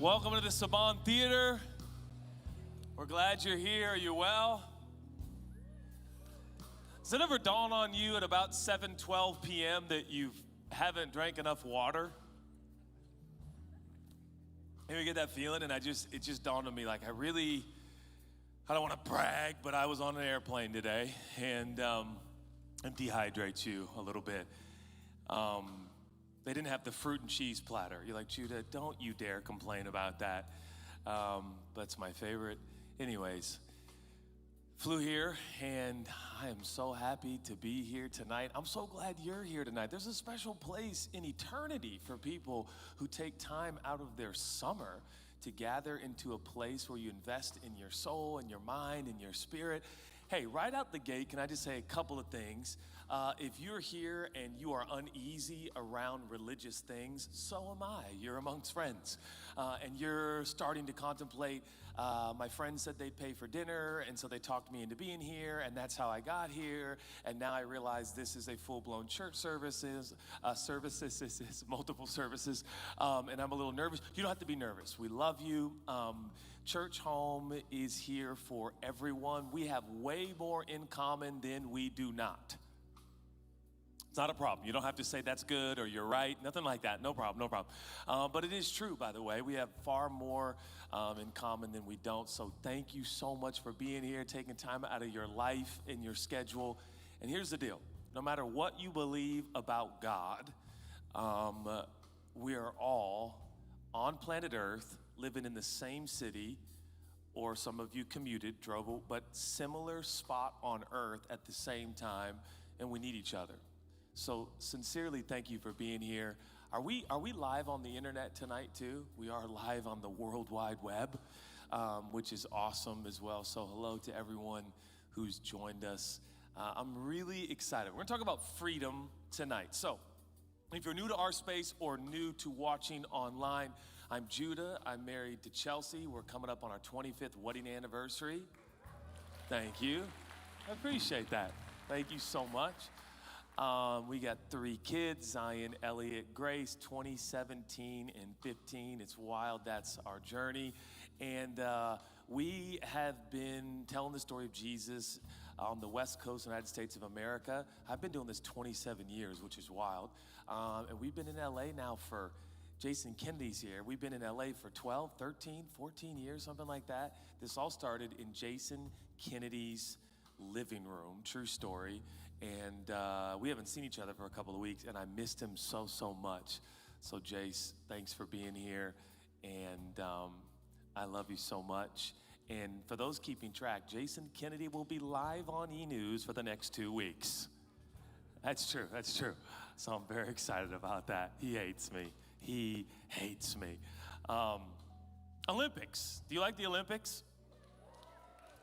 Welcome to the Saban Theater. We're glad you're here. Are you well? Does it ever dawn on you at about 7:12 p.m. that you haven't drank enough water? Maybe you get that feeling, and it just dawned on me, like I don't want to brag, but I was on an airplane today, and dehydrates you a little bit. They didn't have the fruit and cheese platter. You're like, Judah, don't you dare complain about that. That's my favorite. Anyways, flew here, and I am so happy to be here tonight. I'm so glad you're here tonight. There's a special place in eternity for people who take time out of their summer to gather into a place where you invest in your soul and your mind and your spirit. Hey, right out the gate, can I just say a couple of things? If you're here and you are uneasy around religious things, so am I. You're amongst friends. And you're starting to contemplate, my friends said they'd pay for dinner, and so they talked me into being here, and that's how I got here. And now I realize this is a full-blown church services, multiple services, and I'm a little nervous. You don't have to be nervous. We love you. Church Home is here for everyone. We have way more in common than we do not. It's not a problem. You don't have to say that's good or you're right. Nothing like that. No problem, no problem. But it is true, by the way. We have far more in common than we don't. So thank you so much for being here, taking time out of your life and your schedule. And here's the deal. No matter what you believe about God, we are all on planet Earth, living in the same city, or some of you commuted, drove, but similar spot on Earth at the same time, and we need each other. So sincerely, thank you for being here. Are we live on the internet tonight too? We are live on the World Wide Web, which is awesome as well. So hello to everyone who's joined us. I'm really excited. We're gonna talk about freedom tonight. So if you're new to our space or new to watching online, I'm Judah. I'm married to Chelsea. We're coming up on our 25th wedding anniversary. Thank you. I appreciate that. Thank you so much. We got 3 kids, Zion, Elliot, Grace, 2017 and 15. It's wild. That's our journey. And we have been telling the story of Jesus on the West Coast of the United States of America. I've been doing this 27 years, which is wild. And we've been in LA now for, Jason Kennedy's here. We've been in LA for 12, 13, 14 years, something like that. This all started in Jason Kennedy's living room, true story. And we haven't seen each other for a couple of weeks, and I missed him so much. So Jace, thanks for being here. And I love you so much. And for those keeping track, Jason Kennedy will be live on E! News for the next 2 weeks. That's true. So I'm very excited about that. He hates me. Olympics. Do you like the Olympics?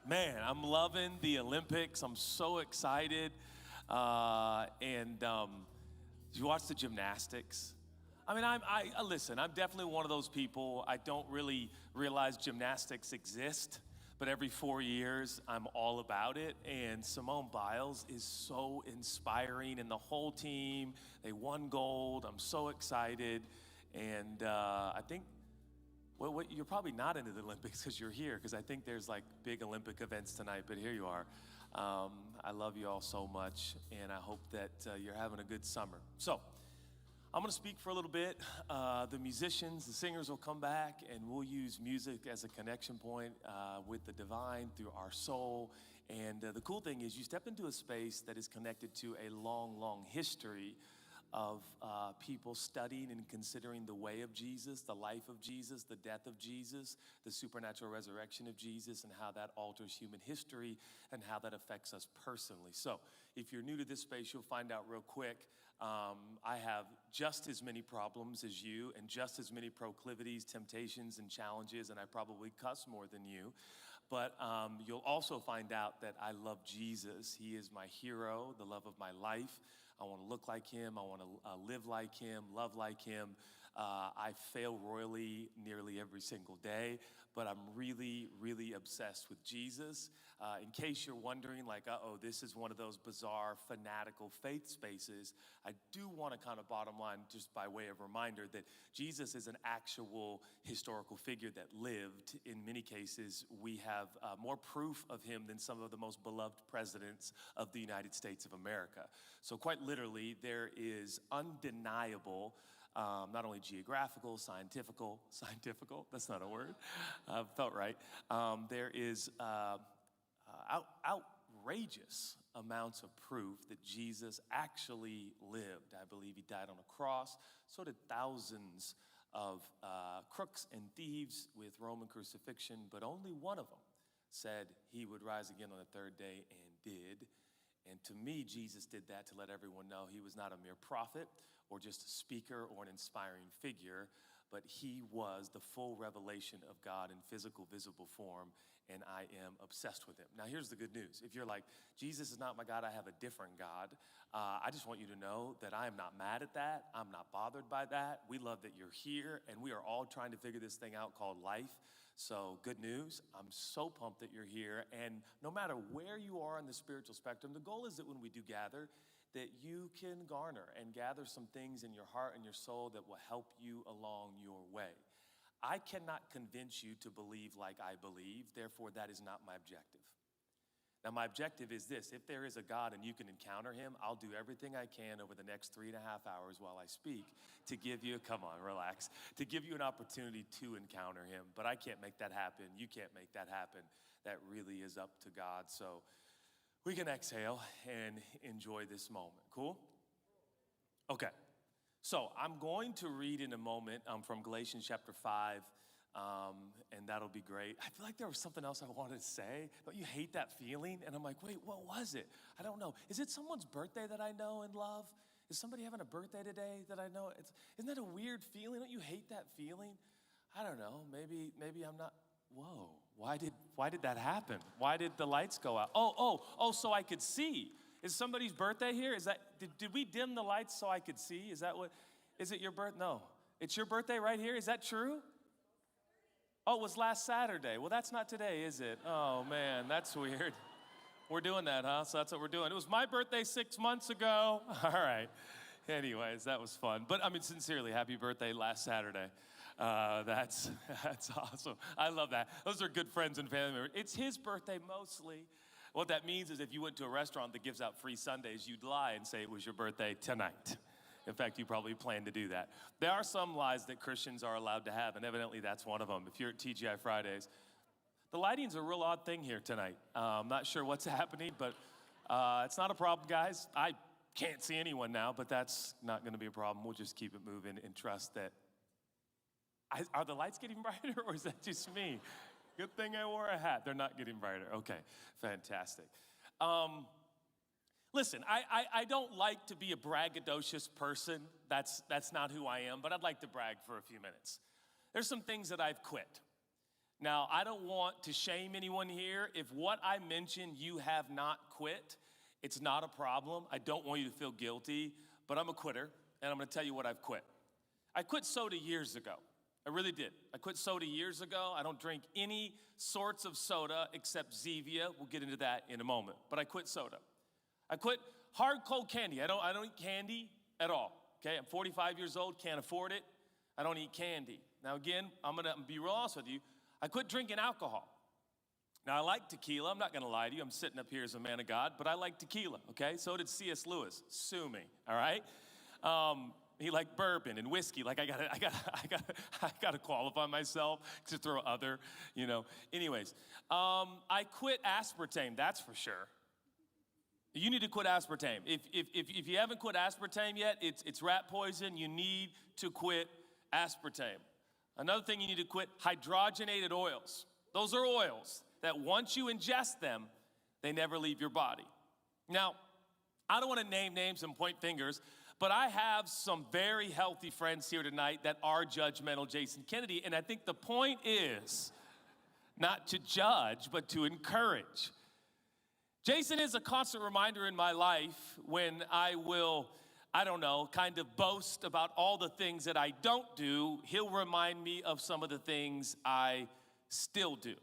Man, I'm loving the Olympics. I'm so excited. Did you watch the gymnastics? I mean, listen, I'm definitely one of those people. I don't really realize gymnastics exist, but every 4 years, I'm all about it. And Simone Biles is so inspiring, and the whole team, they won gold. I'm so excited. And I think, well, you're probably not into the Olympics because you're here, because I think there's like big Olympic events tonight, but here you are. I love you all so much, and I hope that you're having a good summer. So I'm going to speak for a little bit. The musicians, the singers will come back, and we'll use music as a connection point with the divine through our soul. And the cool thing is you step into a space that is connected to a long history of people studying and considering the way of Jesus, the life of Jesus, the death of Jesus, the supernatural resurrection of Jesus, and how that alters human history and how that affects us personally. So if you're new to this space, you'll find out real quick. I have just as many problems as you and just as many proclivities, temptations, and challenges, and I probably cuss more than you. But you'll also find out that I love Jesus. He is my hero, the love of my life. I want to look like him. I want to live like him, love like him. I fail royally nearly every single day, but I'm really, really obsessed with Jesus. In case you're wondering, like, this is one of those bizarre, fanatical faith spaces, I do want to kind of bottom line, just by way of reminder, that Jesus is an actual historical figure that lived. In many cases, we have more proof of him than some of the most beloved presidents of the United States of America. So quite literally, there is undeniable, not only geographical, scientifical, that's not a word, felt right. There is outrageous amounts of proof that Jesus actually lived. I believe he died on a cross. So did thousands of crooks and thieves with Roman crucifixion, but only one of them said he would rise again on the third day, and did. And to me, Jesus did that to let everyone know he was not a mere prophet or just a speaker or an inspiring figure, but he was the full revelation of God in physical, visible form, and I am obsessed with him. Now, here's the good news. If you're like, Jesus is not my God, I have a different God, I just want you to know that I am not mad at that. I'm not bothered by that. We love that you're here, and we are all trying to figure this thing out called life. So good news, I'm so pumped that you're here, and no matter where you are on the spiritual spectrum, the goal is that when we do gather, that you can garner and gather some things in your heart and your soul that will help you along your way. I cannot convince you to believe like I believe, therefore that is not my objective. Now, my objective is this: if there is a God and you can encounter him, I'll do everything I can over the next 3.5 hours while I speak to give you, come on, relax, to give you an opportunity to encounter him. But I can't make that happen. You can't make that happen. That really is up to God. So we can exhale and enjoy this moment. Cool? Okay. So I'm going to read in a moment from Galatians chapter 5. And that'll be great. I feel like there was something else I wanted to say. Don't you hate that feeling? And I'm like, wait, what was it? I don't know. Is it someone's birthday that I know and love? Is somebody having a birthday today that I know? Isn't that a weird feeling? Don't you hate that feeling? I don't know. Maybe I'm not. Whoa, why did that happen? Why did the lights go out? Oh, so I could see. Is somebody's birthday here? Did we dim the lights so I could see? Is it your birthday? No. It's your birthday right here? Is that true? Oh, it was last Saturday. Well, that's not today, is it? Oh, man, that's weird. We're doing that, huh? So that's what we're doing. It was my birthday 6 months ago. All right. Anyways, that was fun. But, I mean, sincerely, happy birthday last Saturday. That's awesome. I love that. Those are good friends and family members. It's his birthday mostly. What that means is if you went to a restaurant that gives out free sundaes, you'd lie and say it was your birthday tonight. In fact, you probably plan to do that. There are some lies that Christians are allowed to have, and evidently that's one of them. If you're at TGI Fridays, the lighting's a real odd thing here tonight. I'm not sure what's happening, but it's not a problem, guys. I can't see anyone now, but that's not going to be a problem. We'll just keep it moving and trust that. Are the lights getting brighter, or is that just me? Good thing I wore a hat. They're not getting brighter. Okay, fantastic. Listen, I don't like to be a braggadocious person. That's not who I am, but I'd like to brag for a few minutes. There's some things that I've quit. Now, I don't want to shame anyone here. If what I mentioned you have not quit, it's not a problem. I don't want you to feel guilty, but I'm a quitter, and I'm going to tell you what I've quit. I quit soda years ago. I really did. I quit soda years ago. I don't drink any sorts of soda except Zevia. We'll get into that in a moment, but I quit soda. I quit hard cold candy. I don't eat candy at all. Okay, I'm 45 years old, can't afford it. I don't eat candy. Now again, I'm gonna be real honest with you. I quit drinking alcohol. Now I like tequila. I'm not gonna lie to you. I'm sitting up here as a man of God, but I like tequila. Okay, so did C.S. Lewis. Sue me. All right. He liked bourbon and whiskey. Like I gotta qualify myself to throw other, Anyways, I quit aspartame. That's for sure. You need to quit aspartame. If you haven't quit aspartame yet, it's rat poison. You need to quit aspartame. Another thing you need to quit, hydrogenated oils. Those are oils that once you ingest them, they never leave your body. Now, I don't want to name names and point fingers, but I have some very healthy friends here tonight that are judgmental Jason Kennedy, and I think the point is not to judge, but to encourage. Jason is a constant reminder in my life when I will I don't know, kind of boast about all the things that I don't do, he'll remind me of some of the things I still do.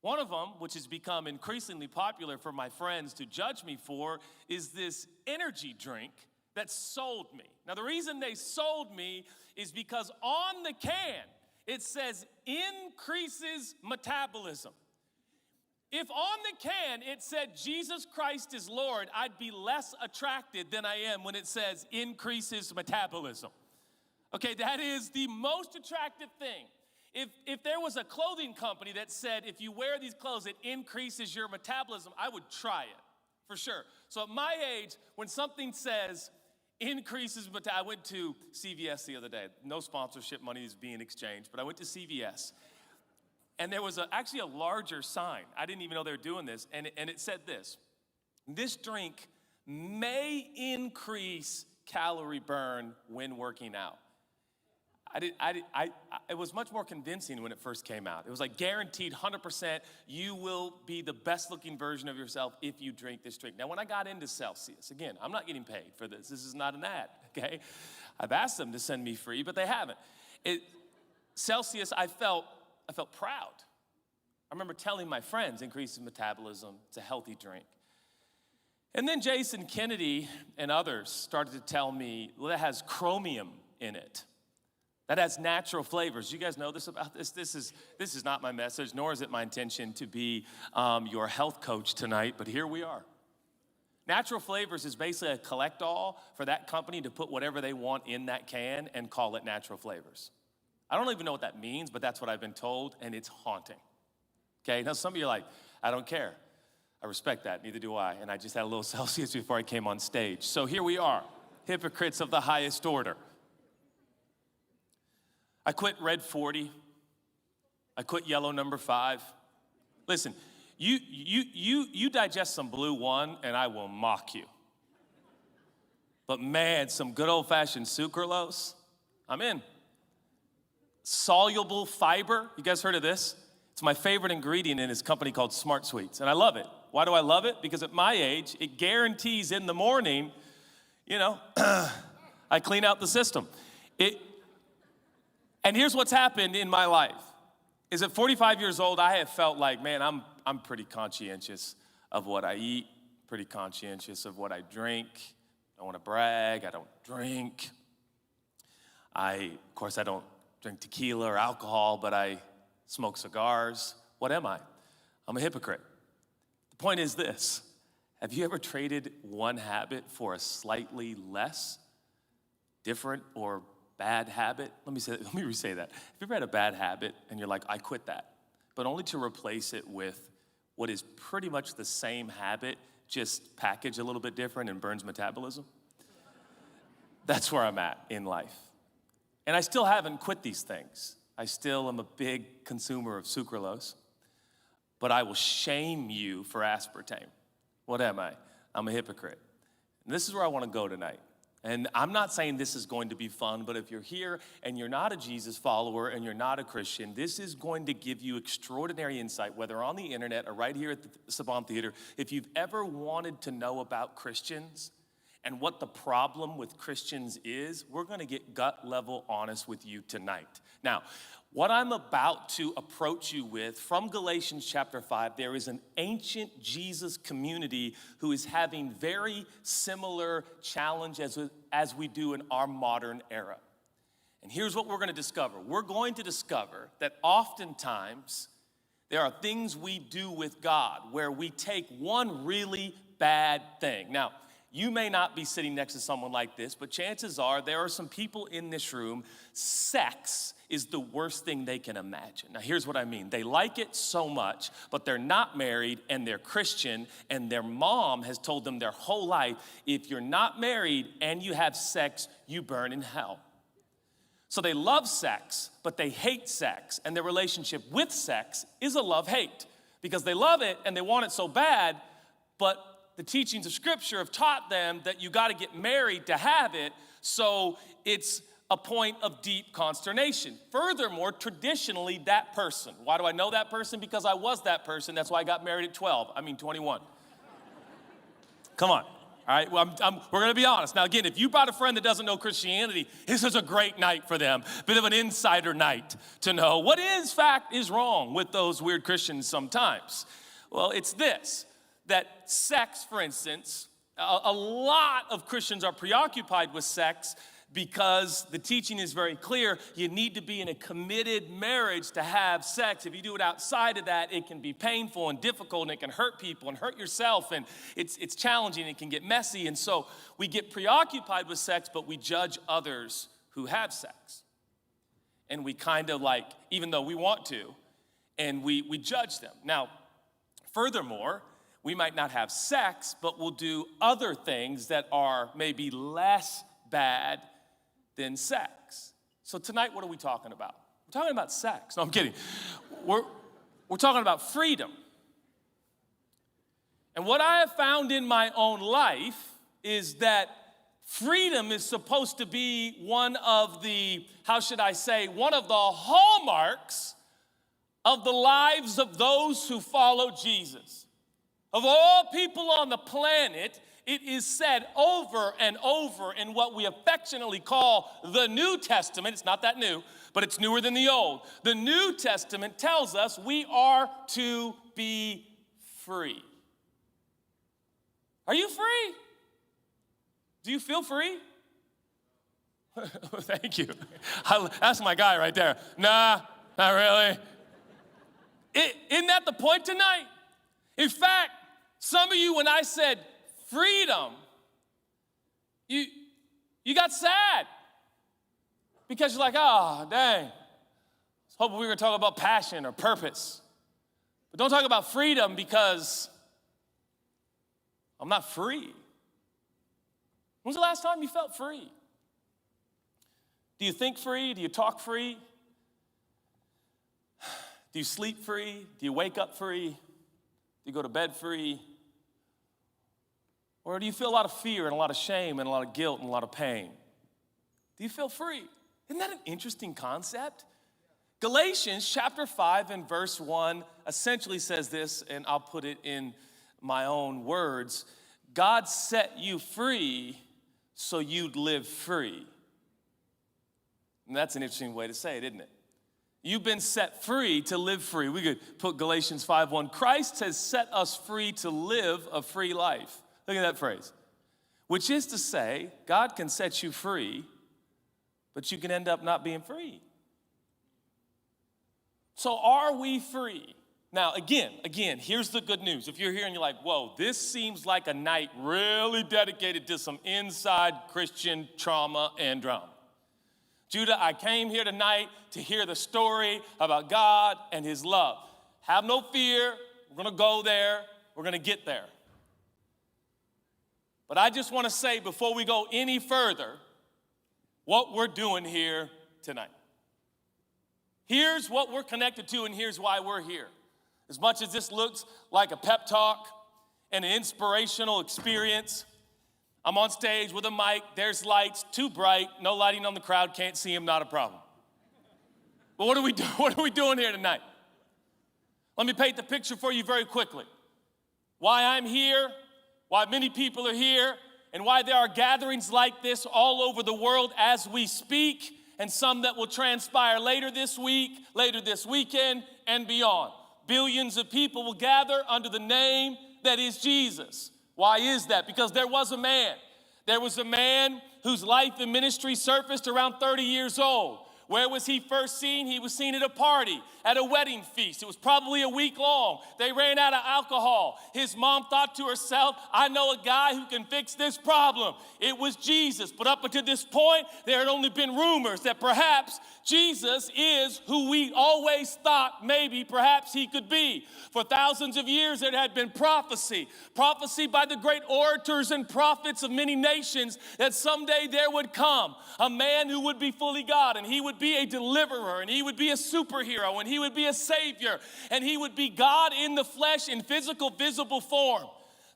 One of them, which has become increasingly popular for my friends to judge me for, is this energy drink that sold me. Now, the reason they sold me is because on the can, it says increases metabolism. If on the can it said Jesus Christ is Lord, I'd be less attracted than I am when it says increases metabolism. Okay, that is the most attractive thing. If there was a clothing company that said if you wear these clothes, it increases your metabolism, I would try it, for sure. So at my age, when something says increases metabolism, I went to CVS the other day. No sponsorship money is being exchanged, but I went to CVS. And there was actually a larger sign. I didn't even know they were doing this. And it said this drink may increase calorie burn when working out. It was much more convincing when it first came out. It was like guaranteed 100% you will be the best looking version of yourself if you drink this drink. Now, when I got into Celsius, again, I'm not getting paid for this. This is not an ad, okay? I've asked them to send me free, but they haven't. Celsius, I felt proud. I remember telling my friends, increases metabolism, it's a healthy drink. And then Jason Kennedy and others started to tell me, well, that has chromium in it. That has natural flavors. You guys know this about this? This is not my message, nor is it my intention to be your health coach tonight, but here we are. Natural flavors is basically a collect-all for that company to put whatever they want in that can and call it natural flavors. I don't even know what that means, but that's what I've been told, and it's haunting. Okay, now some of you are like, I don't care. I respect that, neither do I, and I just had a little Celsius before I came on stage. So here we are, hypocrites of the highest order. I quit Red 40. I quit Yellow number 5. Listen, you digest some Blue 1 and I will mock you. But man, some good old-fashioned sucralose, I'm in. Soluble fiber, you guys heard of this? It's my favorite ingredient in this company called Smart Sweets, and I love it. Why do I love it? Because at my age, it guarantees in the morning, I clean out the system. And here's what's happened in my life, is at 45 years old, I have felt like, man, I'm pretty conscientious of what I eat, pretty conscientious of what I drink. I don't want to brag, I don't drink. Of course, I don't drink tequila or alcohol, but I smoke cigars. What am I? I'm a hypocrite. The point is this: have you ever traded one habit for a slightly less different or bad habit? Let me re-say that. Have you ever had a bad habit and you're like, I quit that, but only to replace it with what is pretty much the same habit, just packaged a little bit different and burns metabolism? That's where I'm at in life. And I still haven't quit these things. I still am a big consumer of sucralose, but I will shame you for aspartame. What am I? I'm a hypocrite. And this is where I want to go tonight. And I'm not saying this is going to be fun, but if you're here and you're not a Jesus follower and you're not a Christian, this is going to give you extraordinary insight, whether on the internet or right here at the Saban Theater. If you've ever wanted to know about Christians and what the problem with Christians is, we're going to get gut-level honest with you tonight. Now, what I'm about to approach you with from Galatians chapter 5, there is an ancient Jesus community who is having very similar challenge as we do in our modern era. And here's what we're going to discover. We're going to discover that oftentimes there are things we do with God where we take one really bad thing. Now, you may not be sitting next to someone like this, but chances are there are some people in this room, sex is the worst thing they can imagine. Now, here's what I mean. They like it so much, but they're not married and they're Christian, and their mom has told them their whole life, if you're not married and you have sex, you burn in hell. So they love sex, but they hate sex, and their relationship with sex is a love-hate because they love it and they want it so bad, but the teachings of Scripture have taught them that you got to get married to have it, so it's a point of deep consternation. Furthermore, traditionally, that person, why do I know that person? Because I was that person. That's why I got married at 21. Come on. all right? Well, we're going to be honest. Now, again, if you brought a friend that doesn't know Christianity, this is a great night for them. Bit of an insider night to know what is wrong with those weird Christians sometimes. Well, it's this, that sex, for instance, a lot of Christians are preoccupied with sex because the teaching is very clear. You need to be in a committed marriage to have sex. If you do it outside of that, it can be painful and difficult, and it can hurt people and hurt yourself, and it's challenging. It can get messy, and so we get preoccupied with sex, but we judge others who have sex. And we kind of like, even though we want to, and we judge them. Now, furthermore, we might not have sex, but we'll do other things that are maybe less bad than sex. So tonight, what are we talking about? We're talking about sex. No, I'm kidding. We're talking about freedom. And what I have found in my own life is that freedom is supposed to be one of the hallmarks of the lives of those who follow Jesus. Of all people on the planet, it is said over and over in what we affectionately call the New Testament. It's not that new, but it's newer than the old. The New Testament tells us we are to be free. Are you free? Do you feel free? Thank you. That's my guy right there. Nah, not really. Isn't that the point tonight? In fact, some of you, when I said freedom, you got sad because you're like, oh, dang. I was hoping we were going to talk about passion or purpose. But don't talk about freedom because I'm not free. When's the last time you felt free? Do you think free? Do you talk free? Do you sleep free? Do you wake up free? Do you go to bed free? Or do you feel a lot of fear and a lot of shame and a lot of guilt and a lot of pain? Do you feel free? Isn't that an interesting concept? Galatians chapter 5 and verse 1 essentially says this, and I'll put it in my own words. God set you free so you'd live free. And that's an interesting way to say it, isn't it? You've been set free to live free. We could put Galatians 5:1. Christ has set us free to live a free life. Look at that phrase. Which is to say, God can set you free, but you can end up not being free. So are we free? Now, again, here's the good news. If you're here and you're like, whoa, this seems like a night really dedicated to some inside Christian trauma and drama. Judah, I came here tonight to hear the story about God and his love. Have no fear. We're going to go there. We're going to get there. But I just want to say before we go any further, what we're doing here tonight. Here's what we're connected to, and here's why we're here. As much as this looks like a pep talk and an inspirational experience, I'm on stage with a mic, there's lights, too bright, no lighting on the crowd, can't see him, not a problem. But what are we doing here tonight? Let me paint the picture for you very quickly. Why I'm here, why many people are here, and why there are gatherings like this all over the world as we speak, and some that will transpire later this week, later this weekend, and beyond. Billions of people will gather under the name that is Jesus. Why is that? Because there was a man. There was a man whose life and ministry surfaced around 30 years old. Where was he first seen? He was seen at a party, at a wedding feast. It was probably a week long. They ran out of alcohol. His mom thought to herself, I know a guy who can fix this problem. It was Jesus. But up until this point, there had only been rumors that perhaps Jesus is who we always thought maybe perhaps he could be. For thousands of years, there had been prophecy by the great orators and prophets of many nations that someday there would come a man who would be fully God, and he would be a deliverer, and he would be a superhero, and he would be a savior, and he would be God in the flesh in physical, visible form.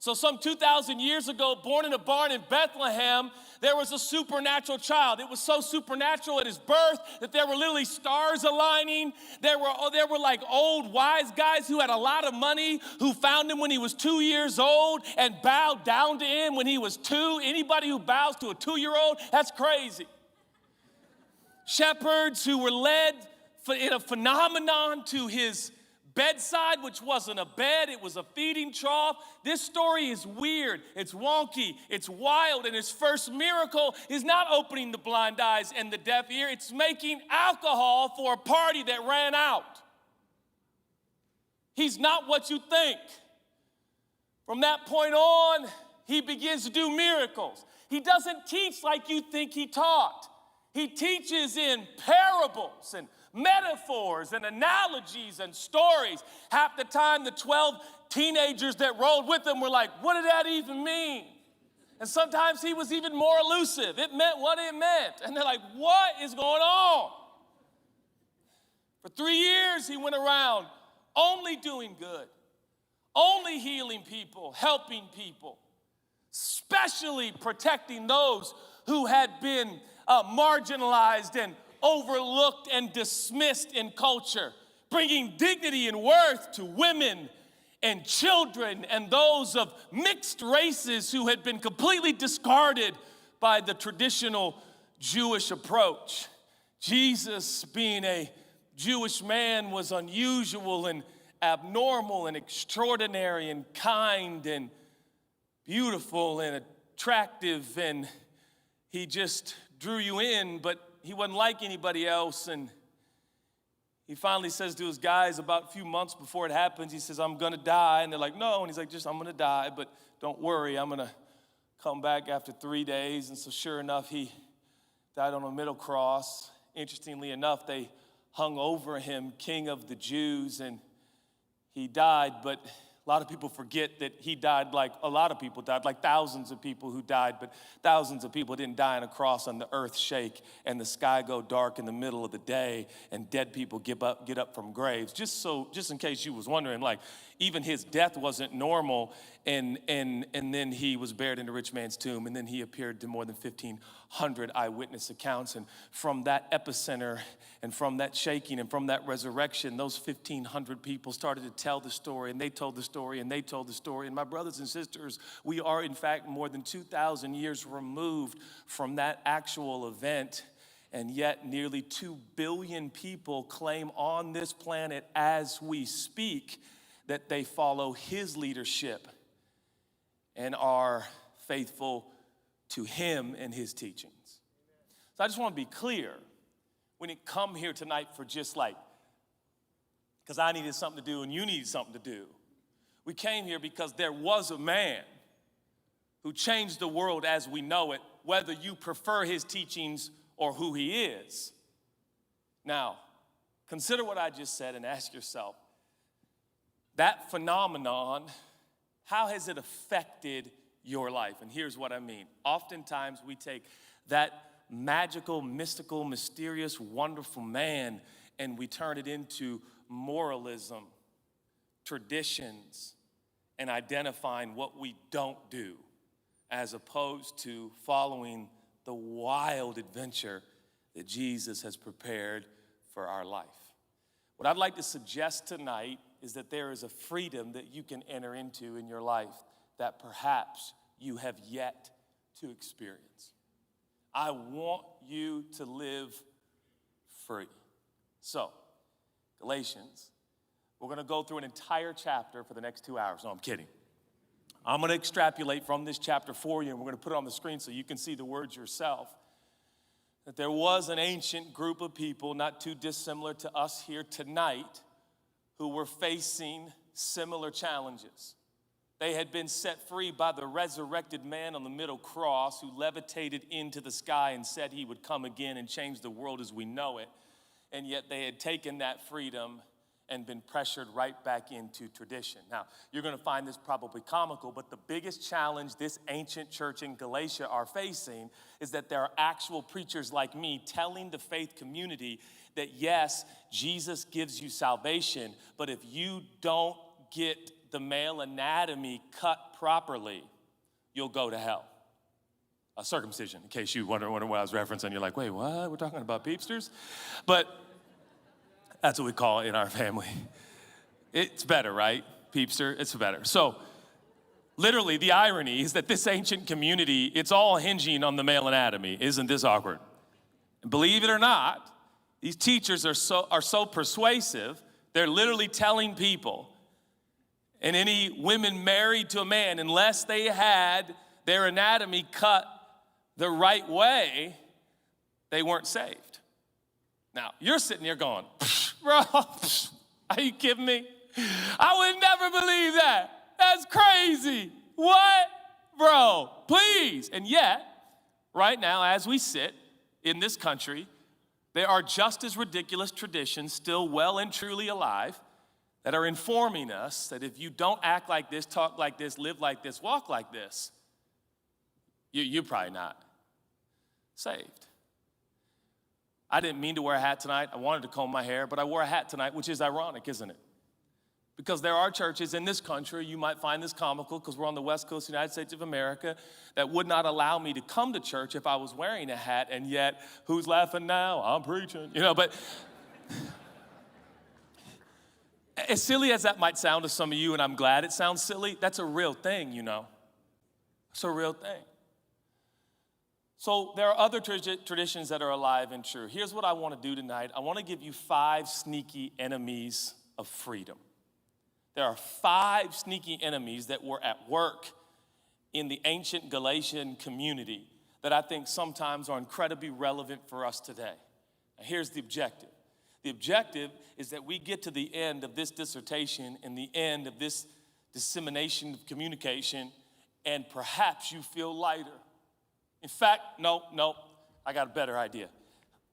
So some 2,000 years ago, born in a barn in Bethlehem, there was a supernatural child. It was so supernatural at his birth that there were literally stars aligning. There were like old wise guys who had a lot of money who found him when he was 2 years old and bowed down to him when he was 2. Anybody who bows to a 2-year-old, that's crazy. Shepherds who were led in a phenomenon to his bedside, which wasn't a bed, it was a feeding trough. This story is weird, it's wonky, it's wild, and his first miracle is not opening the blind eyes and the deaf ear, it's making alcohol for a party that ran out. He's not what you think. From that point on, he begins to do miracles. He doesn't teach like you think he taught. He teaches in parables and metaphors and analogies and stories. Half the time, the 12 teenagers that rolled with him were like, what did that even mean? And sometimes he was even more elusive. It meant what it meant. And they're like, what is going on? For 3 years, he went around only doing good, only healing people, helping people, especially protecting those who had been marginalized and overlooked and dismissed in culture, bringing dignity and worth to women and children and those of mixed races who had been completely discarded by the traditional Jewish approach. Jesus, being a Jewish man, was unusual and abnormal and extraordinary and kind and beautiful and attractive, and he just drew you in, but he wasn't like anybody else. And he finally says to his guys about a few months before it happens, he says, I'm gonna die. And they're like, no. And he's like, I'm gonna die, but don't worry, I'm gonna come back after 3 days. And so sure enough, he died on a middle cross. Interestingly enough, they hung over him, King of the Jews, and he died, but a lot of people forget that he died like a lot of people died, like thousands of people who died, but thousands of people didn't die on a cross and the earth shake and the sky go dark in the middle of the day and dead people get up from graves. Just in case you was wondering, like even his death wasn't normal, and then he was buried in a rich man's tomb, and then he appeared to more than 1,500 eyewitness accounts. And from that epicenter and from that shaking and from that resurrection, those 1,500 people started to tell the story, and they told the story, and they told the story. And my brothers and sisters, we are in fact more than 2,000 years removed from that actual event. And yet nearly 2 billion people claim on this planet as we speak that they follow his leadership and are faithful to him and his teachings. So I just want to be clear. We didn't come here tonight for just like, because I needed something to do and you needed something to do. We came here because there was a man who changed the world as we know it, whether you prefer his teachings or who he is. Now, consider what I just said and ask yourself, that phenomenon, how has it affected your life? And here's what I mean. Oftentimes we take that magical, mystical, mysterious, wonderful man and we turn it into moralism, traditions, and identifying what we don't do, as opposed to following the wild adventure that Jesus has prepared for our life. What I'd like to suggest tonight is that there is a freedom that you can enter into in your life that perhaps you have yet to experience. I want you to live free. So, Galatians, we're going to go through an entire chapter for the next 2 hours. No, I'm kidding. I'm going to extrapolate from this chapter for you, and we're going to put it on the screen so you can see the words yourself. That there was an ancient group of people, not too dissimilar to us here tonight, who were facing similar challenges. They had been set free by the resurrected man on the middle cross who levitated into the sky and said he would come again and change the world as we know it. And yet they had taken that freedom and been pressured right back into tradition. Now, you're going to find this probably comical, but the biggest challenge this ancient church in Galatia are facing is that there are actual preachers like me telling the faith community that yes, Jesus gives you salvation, but if you don't get the male anatomy cut properly, you'll go to hell. A circumcision, in case you wonder what I was referencing. You're like, wait, what? We're talking about peepsters? But that's what we call it in our family. It's better, right? Peepster, it's better. So literally, the irony is that this ancient community, it's all hinging on the male anatomy. Isn't this awkward? And believe it or not, these teachers are so persuasive, they're literally telling people, and any women married to a man, unless they had their anatomy cut the right way, they weren't saved. Now, you're sitting there going, bro, are you kidding me? I would never believe that. That's crazy. What? Bro, please. And yet, right now, as we sit in this country, there are just as ridiculous traditions still well and truly alive that are informing us that if you don't act like this, talk like this, live like this, walk like this, you're probably not saved. I didn't mean to wear a hat tonight. I wanted to comb my hair, but I wore a hat tonight, which is ironic, isn't it? Because there are churches in this country, you might find this comical because we're on the West Coast of the United States of America, that would not allow me to come to church if I was wearing a hat, and yet, who's laughing now? I'm preaching, but as silly as that might sound to some of you, and I'm glad it sounds silly, that's a real thing, It's a real thing. So there are other traditions that are alive and true. Here's what I want to do tonight. I want to give you 5 sneaky enemies of freedom. There are 5 sneaky enemies that were at work in the ancient Galatian community that I think sometimes are incredibly relevant for us today. Now, here's the objective. The objective is that we get to the end of this dissertation and the end of this dissemination of communication, and perhaps you feel lighter. In fact, no, I got a better idea.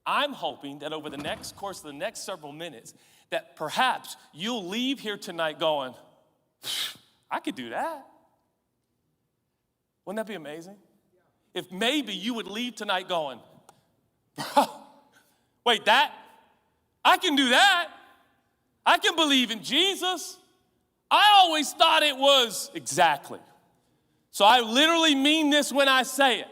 I'm hoping that over the course of the next several minutes, that perhaps you'll leave here tonight going, I could do that. Wouldn't that be amazing? If maybe you would leave tonight going, bro, wait, I can do that. I can believe in Jesus. I always thought it was exactly. So I literally mean this when I say it.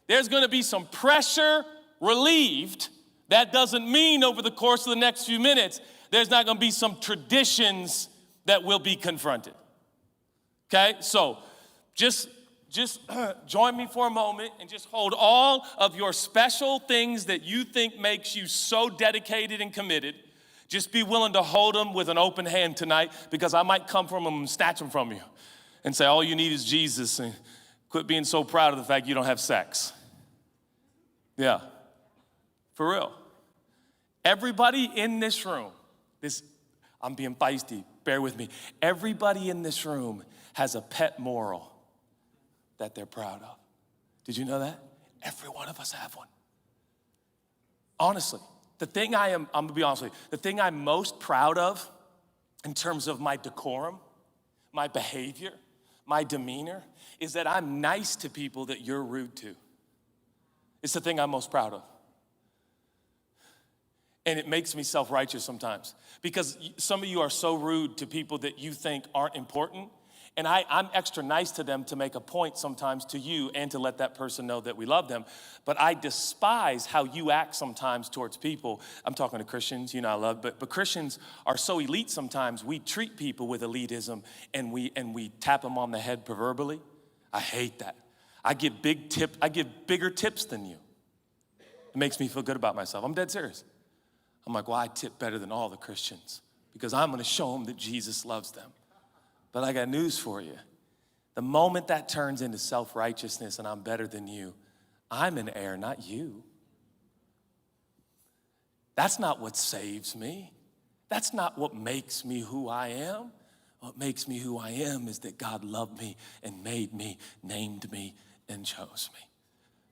There's going to be some pressure relieved. That doesn't mean over the course of the next few minutes, there's not going to be some traditions that will be confronted. Okay? So just join me for a moment and just hold all of your special things that you think makes you so dedicated and committed. Just be willing to hold them with an open hand tonight, because I might come from them and snatch them from you and say, all you need is Jesus, and quit being so proud of the fact you don't have sex. Yeah, for real. Everybody in this room, I'm being feisty, bear with me. Everybody in this room has a pet moral that they're proud of. Did you know that? Every one of us have one. Honestly, I'm gonna be honest with you, the thing I'm most proud of in terms of my decorum, my behavior, my demeanor, is that I'm nice to people that you're rude to. It's the thing I'm most proud of. And it makes me self-righteous sometimes, because some of you are so rude to people that you think aren't important, and I'm extra nice to them to make a point sometimes to you and to let that person know that we love them. But I despise how you act sometimes towards people. I'm talking to Christians, I love, but Christians are so elite sometimes. We treat people with elitism, and we tap them on the head proverbially. I hate that. I give bigger tips than you. It makes me feel good about myself. I'm dead serious. I'm like, well, I tip better than all the Christians because I'm going to show them that Jesus loves them. But I got news for you. The moment that turns into self-righteousness and I'm better than you, I'm an heir, not you. That's not what saves me. That's not what makes me who I am. What makes me who I am is that God loved me and made me, named me, and chose me.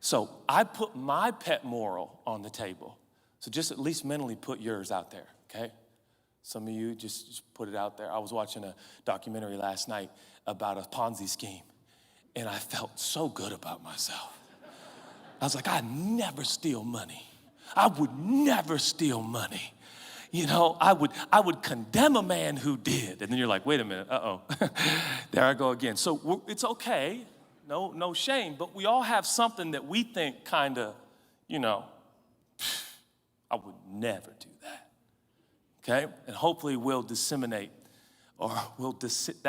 So I put my pet moral on the table. So just at least mentally put yours out there, okay? Some of you just put it out there. I was watching a documentary last night about a Ponzi scheme, and I felt so good about myself. I was like, I never steal money. I would never steal money. I would condemn a man who did. And then you're like, wait a minute, there I go again. So it's okay, no shame, but we all have something that we think kind of, I would never do that, okay? And hopefully we'll disseminate, or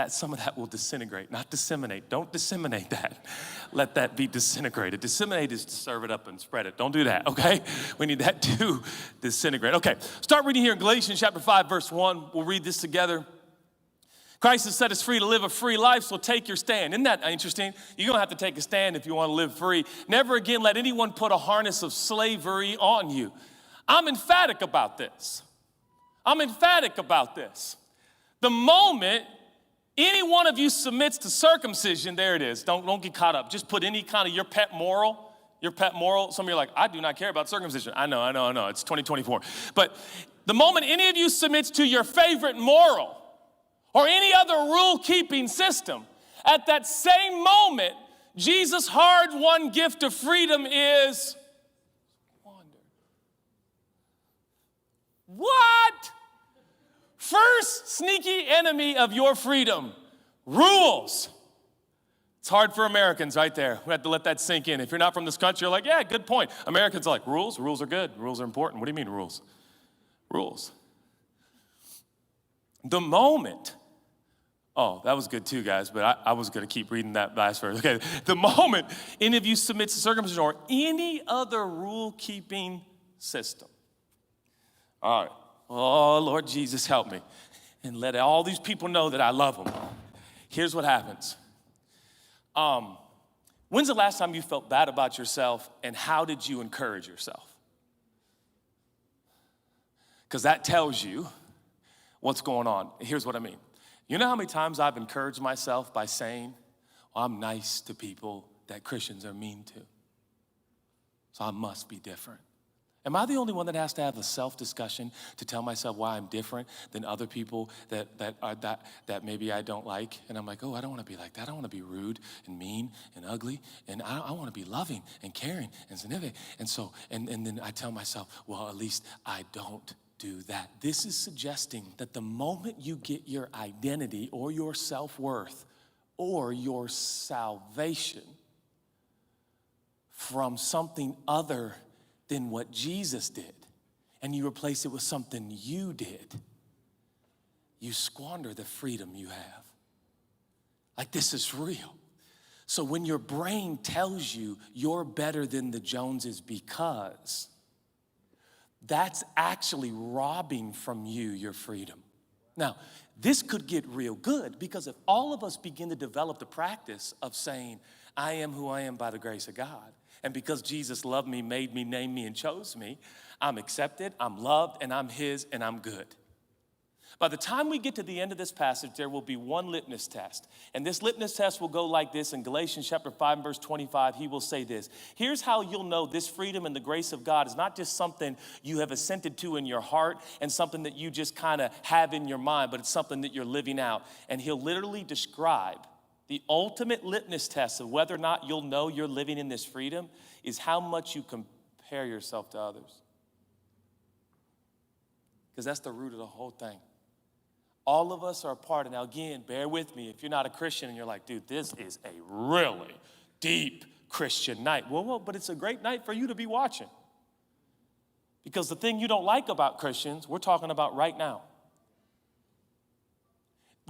some of that will disintegrate, not disseminate. Don't disseminate that. Let that be disintegrated. Disseminate is to serve it up and spread it. Don't do that, okay? We need that to disintegrate. Okay, start reading here in Galatians chapter 5, verse 1. We'll read this together. Christ has set us free to live a free life, so take your stand. Isn't that interesting? You're going to have to take a stand if you want to live free. Never again let anyone put a harness of slavery on you. I'm emphatic about this. The moment any one of you submits to circumcision, there it is. Don't get caught up. Just put any kind of your pet moral. Some of you are like, I do not care about circumcision. I know. It's 2024. But the moment any of you submits to your favorite moral or any other rule-keeping system, at that same moment, Jesus' hard-won gift of freedom is squandered. What? First sneaky enemy of your freedom, rules. It's hard for Americans right there. We have to let that sink in. If you're not from this country, you're like, yeah, good point. Americans are like, rules are good. Rules are important. What do you mean rules? Rules. The moment, that was good too, guys, but I was going to keep reading that last verse. Okay, the moment any of you submits to circumcision or any other rule-keeping system. All right. Oh, Lord Jesus, help me. And let all these people know that I love them. Here's what happens. When's the last time you felt bad about yourself, and how did you encourage yourself? Because that tells you what's going on. Here's what I mean. You know how many times I've encouraged myself by saying, well, I'm nice to people that Christians are mean to, so I must be different. Am I the only one that has to have a self-discussion to tell myself why I'm different than other people that maybe I don't like? And I'm like, I don't want to be like that. I want to be rude and mean and ugly, and I want to be loving and caring and significant. And then I tell myself, well, at least I don't do that. This is suggesting that the moment you get your identity or your self-worth or your salvation from something other than what Jesus did, and you replace it with something you did, you squander the freedom you have. Like, this is real. So when your brain tells you you're better than the Joneses because, that's actually robbing from you your freedom. Now, this could get real good, because if all of us begin to develop the practice of saying, I am who I am by the grace of God, and because Jesus loved me, made me, named me, and chose me, I'm accepted, I'm loved, and I'm his, and I'm good. By the time we get to the end of this passage, there will be one litmus test. And this litmus test will go like this. In Galatians chapter 5, verse 25, he will say this. Here's how you'll know this freedom and the grace of God is not just something you have assented to in your heart and something that you just kind of have in your mind, but it's something that you're living out. And he'll literally describe the ultimate litmus test of whether or not you'll know you're living in this freedom is how much you compare yourself to others. Because that's the root of the whole thing. All of us are a part. And now again, bear with me. If you're not a Christian and you're like, dude, this is a really deep Christian night. Well, but it's a great night for you to be watching. Because the thing you don't like about Christians, we're talking about right now.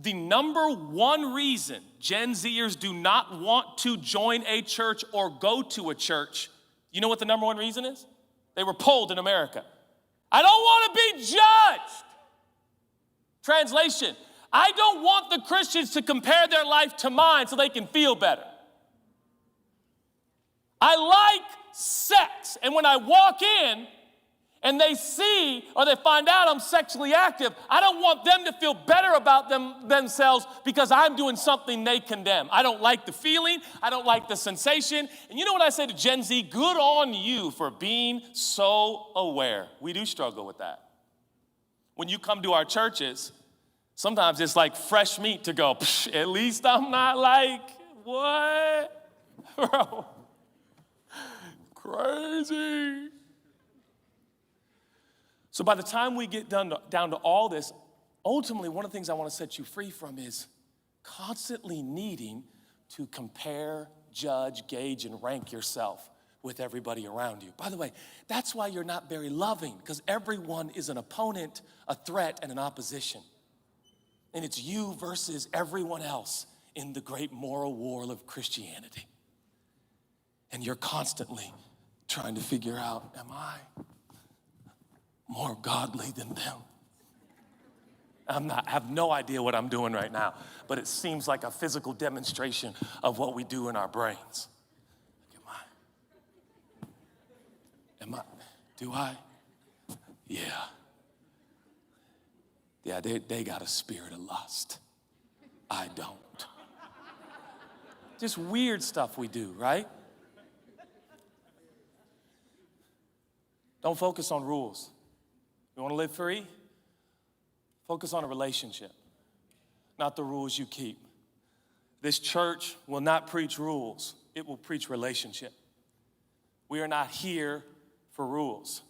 The number one reason Gen Zers do not want to join a church or go to a church, you know what the number one reason is? They were polled in America. I don't want to be judged. Translation, I don't want the Christians to compare their life to mine so they can feel better. I like sex, and when I walk in and they see or they find out I'm sexually active, I don't want them to feel better about themselves because I'm doing something they condemn. I don't like the feeling. I don't like the sensation. And you know what I say to Gen Z? Good on you for being so aware. We do struggle with that. When you come to our churches, sometimes it's like fresh meat to go, at least I'm not like, what? Bro, crazy. So by the time we get down to all this, ultimately one of the things I want to set you free from is constantly needing to compare, judge, gauge, and rank yourself with everybody around you. By the way, that's why you're not very loving, because everyone is an opponent, a threat, and an opposition. And it's you versus everyone else in the great moral war of Christianity. And you're constantly trying to figure out, am I more godly than them? I have no idea what I'm doing right now, but it seems like a physical demonstration of what we do in our brains. Do I? Yeah. Yeah, they got a spirit of lust. I don't. Just weird stuff we do, right? Don't focus on rules. You want to live free? Focus on a relationship, not the rules you keep. This church will not preach rules. It will preach relationship. We are not here for rules.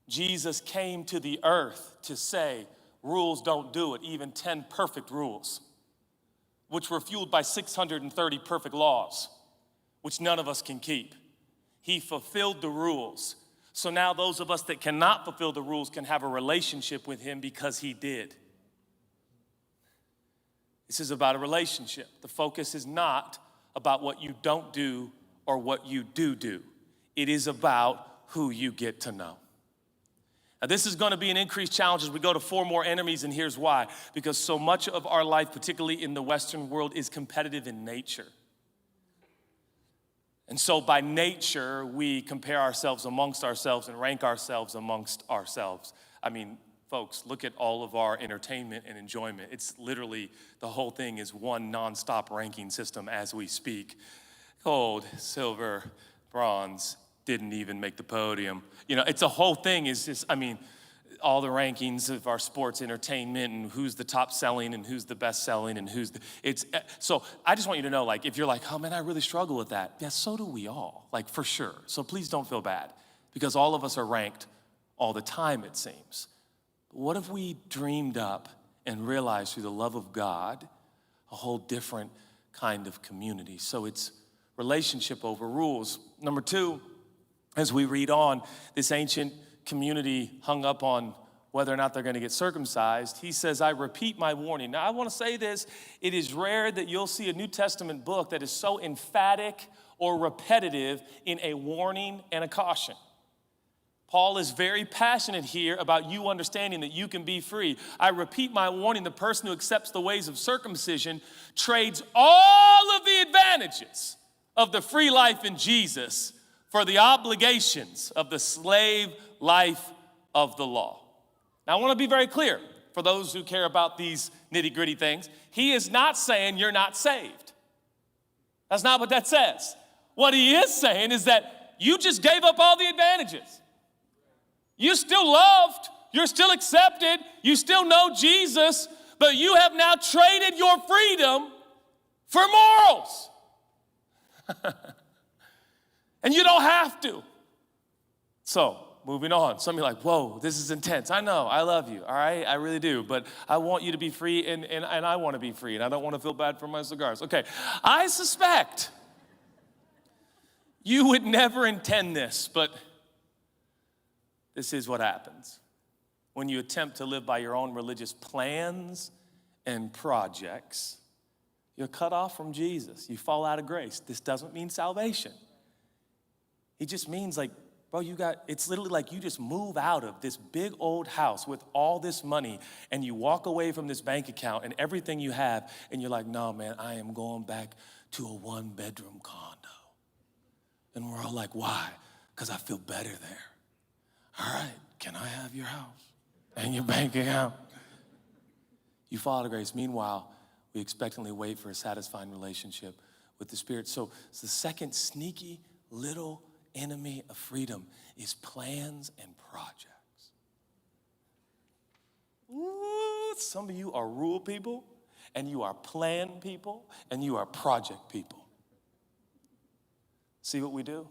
Jesus came to the earth to say, rules don't do it, even 10 perfect rules, which were fueled by 630 perfect laws, which none of us can keep. He fulfilled the rules. So now those of us that cannot fulfill the rules can have a relationship with him because he did. This is about a relationship. The focus is not about what you don't do or what you do. It is about who you get to know. Now, this is going to be an increased challenge as we go to 4 more enemies, and here's why. Because so much of our life, particularly in the Western world, is competitive in nature. And so by nature, we compare ourselves amongst ourselves and rank ourselves amongst ourselves. I mean, folks, look at all of our entertainment and enjoyment. It's literally, the whole thing is one nonstop ranking system as we speak. Gold, silver, bronze, didn't even make the podium. You know, it's a whole thing is just, I mean, all the rankings of our sports entertainment and who's the top selling and who's the best selling and so I just want you to know, like, if you're like, oh man, I really struggle with that. Yeah, so do we all, like, for sure. So please don't feel bad, because all of us are ranked all the time, it seems. But what if we dreamed up and realized through the love of God a whole different kind of community? So it's relationship over rules. Number 2, as we read on, this ancient community hung up on whether or not they're going to get circumcised. He says, I repeat my warning. Now, I want to say this. It is rare that you'll see a New Testament book that is so emphatic or repetitive in a warning and a caution. Paul is very passionate here about you understanding that you can be free. I repeat my warning. The person who accepts the ways of circumcision trades all of the advantages of the free life in Jesus for the obligations of the slave life of the law. Now, I want to be very clear for those who care about these nitty-gritty things. He is not saying you're not saved. That's not what that says. What he is saying is that you just gave up all the advantages. You're still loved. You're still accepted. You still know Jesus, but you have now traded your freedom for morals. And you don't have to. So, moving on. Some of you are like, whoa, this is intense. I know, I love you, all right? I really do. But I want you to be free, and I want to be free, and I don't want to feel bad for my cigars. Okay, I suspect you would never intend this, but this is what happens when you attempt to live by your own religious plans and projects. You're cut off from Jesus. You fall out of grace. This doesn't mean salvation. It just means, like, bro, it's literally like you just move out of this big old house with all this money and you walk away from this bank account and everything you have, and you're like, no, man, I am going back to a 1-bedroom condo. And we're all like, why? Because I feel better there. All right, can I have your house and your bank account? You fall out of grace. Meanwhile, we expectantly wait for a satisfying relationship with the Spirit. So it's the second sneaky little enemy of freedom is plans and projects. Ooh, some of you are rule people, and you are plan people, and you are project people. See what we do?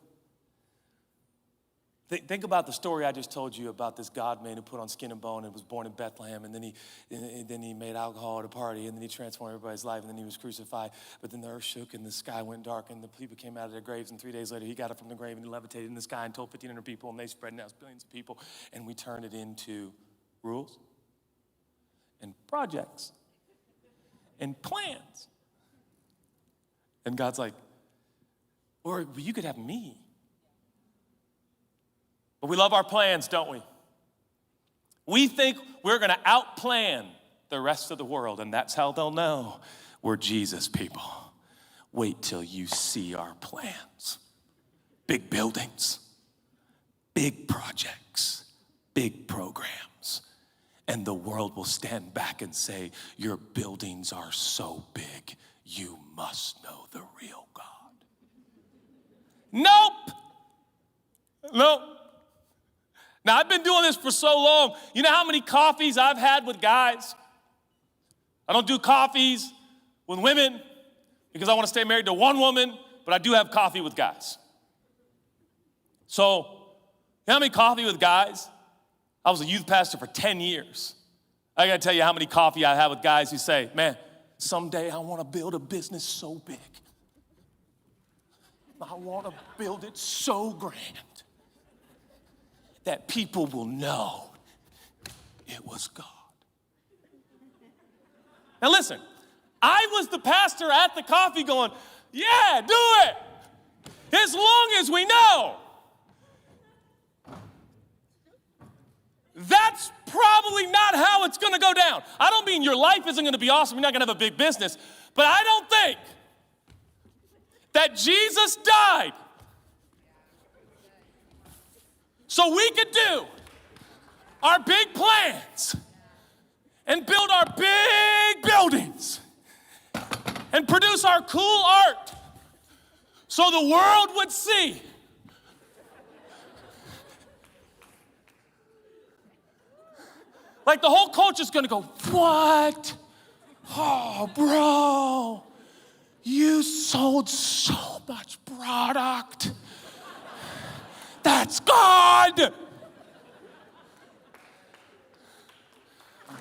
Think about the story I just told you about this God man who put on skin and bone and was born in Bethlehem, and then he made alcohol at a party, and then he transformed everybody's life, and then he was crucified. But then the earth shook and the sky went dark, and the people came out of their graves, and 3 days later he got up from the grave and he levitated in the sky and told 1,500 people, and they spread, and now it's billions of people, and we turned it into rules and projects and plans. And God's like, or you could have me. But we love our plans, don't we? We think we're going to outplan the rest of the world, and that's how they'll know we're Jesus people. Wait till you see our plans. Big buildings, big projects, big programs. And the world will stand back and say, your buildings are so big, you must know the real God. Nope. Nope. Now, I've been doing this for so long. You know how many coffees I've had with guys? I don't do coffees with women because I want to stay married to one woman, but I do have coffee with guys. So, you know how many coffee with guys? I was a youth pastor for 10 years. I got to tell you how many coffee I have with guys who say, man, someday I want to build a business so big. I want to build it so grand that people will know it was God. Now listen, I was the pastor at the coffee going, yeah, do it, as long as we know. That's probably not how it's gonna go down. I don't mean your life isn't gonna be awesome, you're not gonna have a big business, but I don't think that Jesus died so we could do our big plans and build our big buildings and produce our cool art so the world would see like the whole culture's gonna go, what? Oh, bro, you sold so much product. That's God.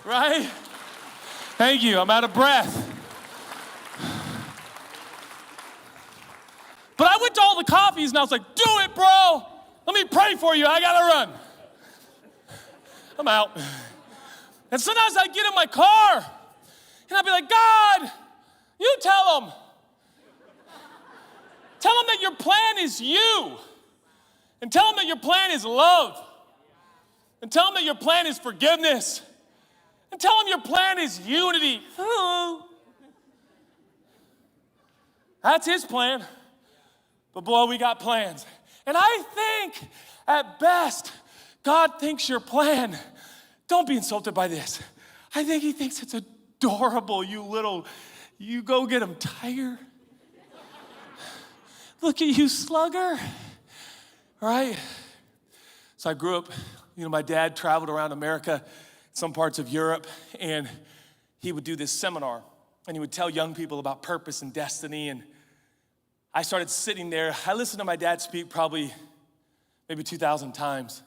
Right? Thank you, I'm out of breath. But I went to all the coffees and I was like, do it, bro. Let me pray for you, I gotta run. I'm out. And sometimes I get in my car and I'll be like, God, you tell them. Tell them that your plan is you. And tell them that your plan is love. And tell them that your plan is forgiveness. And tell them your plan is unity. Ooh. That's his plan. But boy, we got plans. And I think, at best, God thinks your plan, don't be insulted by this. I think he thinks it's adorable, you go get him tiger. Look at you, slugger. Right? So I grew up, my dad traveled around America, some parts of Europe, and he would do this seminar, and he would tell young people about purpose and destiny, and I started sitting there. I listened to my dad speak probably maybe 2,000 times,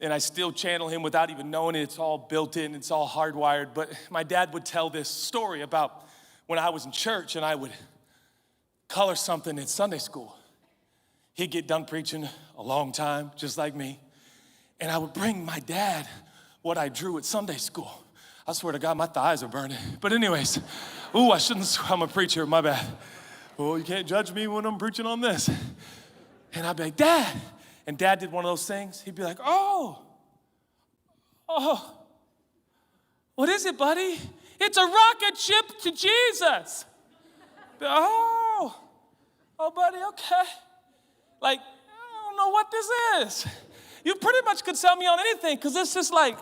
and I still channel him without even knowing it. It's all built in, it's all hardwired, but my dad would tell this story about when I was in church, and I would color something in Sunday school. He'd get done preaching a long time, just like me. And I would bring my dad what I drew at Sunday school. I swear to God, my thighs are burning. But anyways, I shouldn't, I'm a preacher, my bad. Oh, you can't judge me when I'm preaching on this. And I'd be like, Dad. And Dad did one of those things. He'd be like, oh, what is it, buddy? It's a rocket ship to Jesus. Oh, buddy, okay. Like, I don't know what this is. You pretty much could sell me on anything because it's just like,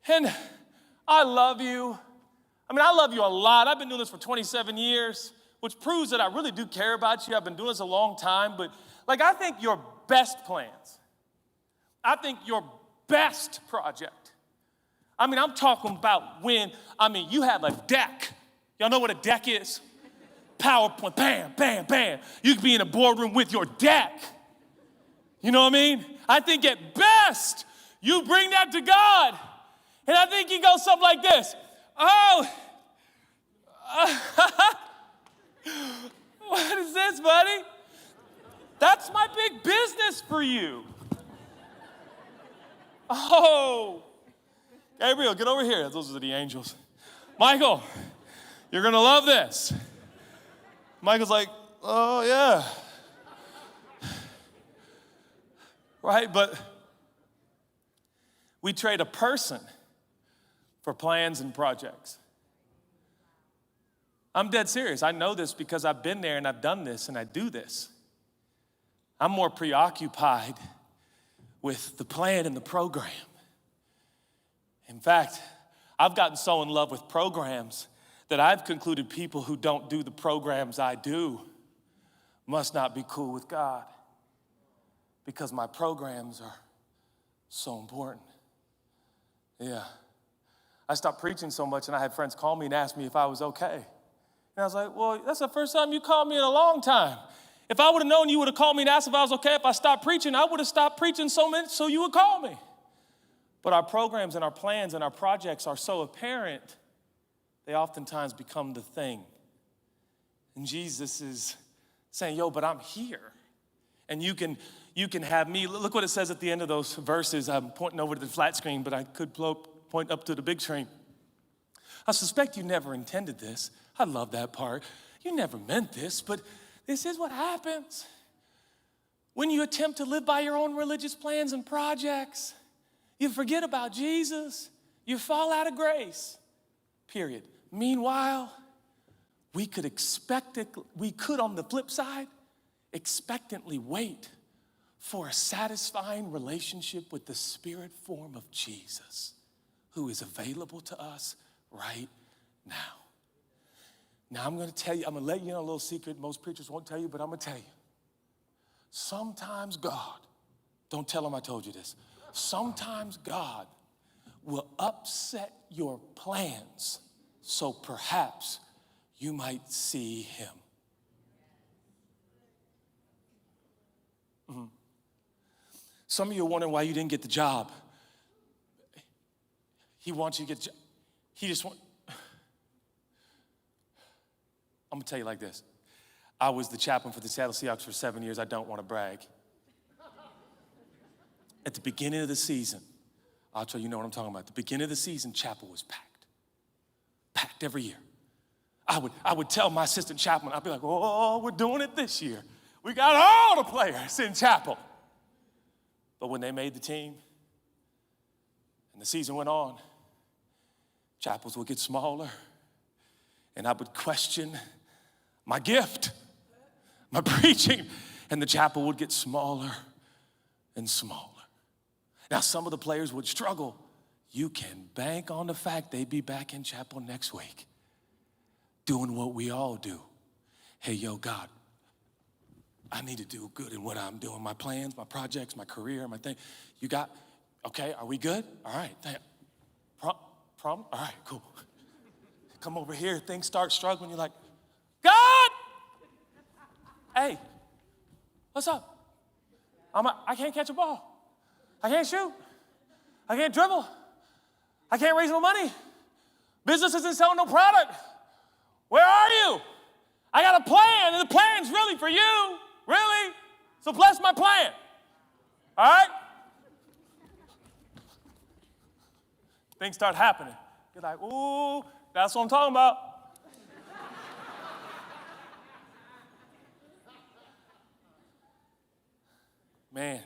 and I love you. I love you a lot. I've been doing this for 27 years, which proves that I really do care about you. I've been doing this a long time, but I think your best plans, I think your best project, I'm talking about when, you have a deck. Y'all know what a deck is? PowerPoint, bam, bam, bam. You could be in a boardroom with your deck. You know what I mean? I think at best, you bring that to God. And I think he goes something like this. Oh, what is this, buddy? That's my big business for you. Oh, Gabriel, get over here. Those are the angels. Michael, you're going to love this. Michael's like, oh, yeah. Right? But we trade a person for plans and projects. I'm dead serious. I know this because I've been there and I've done this and I do this. I'm more preoccupied with the plan and the program. In fact, I've gotten so in love with programs that I've concluded people who don't do the programs I do must not be cool with God because my programs are so important. Yeah. I stopped preaching so much and I had friends call me and ask me if I was okay. And I was like, well, that's the first time you called me in a long time. If I would have known you would have called me and asked if I was okay if I stopped preaching, I would have stopped preaching so you would call me. But our programs and our plans and our projects are so apparent, they oftentimes become the thing. And Jesus is saying, yo, but I'm here. And you can have me. Look what it says at the end of those verses. I'm pointing over to the flat screen, but I could point up to the big screen. I suspect you never intended this. I love that part. You never meant this, but this is what happens when you attempt to live by your own religious plans and projects. You forget about Jesus. You fall out of grace, period. Meanwhile, we could on the flip side, expectantly wait for a satisfying relationship with the spirit form of Jesus, who is available to us right now. Now, I'm going to let you know a little secret most preachers won't tell you, but I'm going to tell you. Sometimes God, don't tell them I told you this, sometimes God will upset your plans so perhaps you might see him. Mm-hmm. Some of you are wondering why you didn't get the job. He wants you to get the job. I'm going to tell you like this. I was the chaplain for the Seattle Seahawks for 7 years. I don't want to brag. At the beginning of the season, I'll tell you know what I'm talking about. At the beginning of the season, chapel was packed. Packed every year. I would tell my assistant chaplain, I'd be like, oh, we're doing it this year. We got all the players in chapel. But when they made the team and the season went on, chapels would get smaller, and I would question my gift, my preaching, and the chapel would get smaller and smaller. Now, some of the players would struggle. You can bank on the fact they'd be back in chapel next week doing what we all do. Hey, yo, God, I need to do good in what I'm doing, my plans, my projects, my career, my thing. You got, okay, are we good? All right, problem? All right, cool. Come over here, things start struggling. You're like, God! Hey, what's up? I can't catch a ball. I can't shoot. I can't dribble. I can't raise no money. Business isn't selling no product. Where are you? I got a plan, and the plan's really for you. Really? So bless my plan. All right? Things start happening. You're like, ooh, that's what I'm talking about. Man,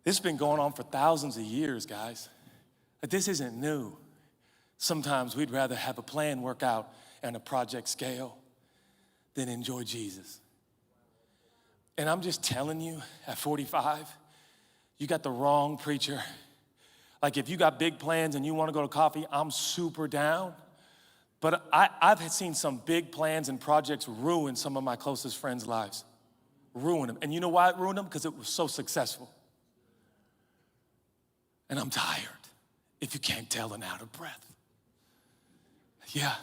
this has been going on for thousands of years, guys. But this isn't new. Sometimes we'd rather have a plan work out and a project scale than enjoy Jesus. And I'm just telling you, at 45, you got the wrong preacher. Like if you got big plans and you want to go to coffee, I'm super down. But I've seen some big plans and projects ruin some of my closest friends' lives. Ruin them. And you know why it ruined them? Because it was so successful. And I'm tired, if you can't tell, and out of breath. Yeah,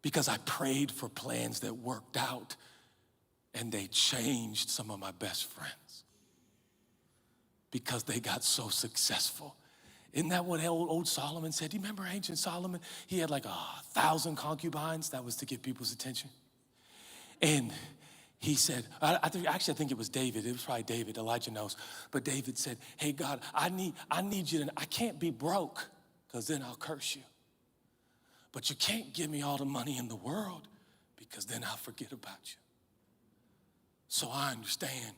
because I prayed for plans that worked out, and they changed some of my best friends. because they got so successful. Isn't that what old Solomon said? Do you remember ancient Solomon? He had like 1,000 concubines. That was to get people's attention. And he said, I think it was David. It was probably David. Elijah knows. But David said, hey, God, I need you to, I can't be broke because then I'll curse you. But you can't give me all the money in the world because then I'll forget about you. So I understand.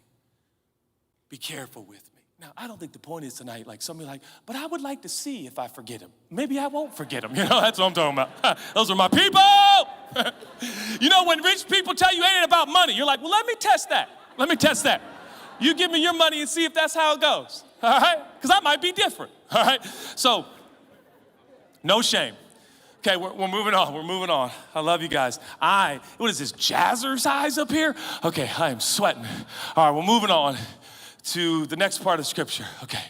Be careful with me. Now, I don't think the point is tonight, like somebody like, but I would like to see if I forget him. Maybe I won't forget him. You know, that's what I'm talking about. Those are my people. You know, when rich people tell you it ain't about money, you're like, well, let me test that. Let me test that. You give me your money and see if that's how it goes. All right? Because I might be different. All right? So, no shame. Okay, we're moving on. We're moving on. I love you guys. What is this, jazzercise up here? Okay, I am sweating. All right, we're moving on to the next part of Scripture. Okay.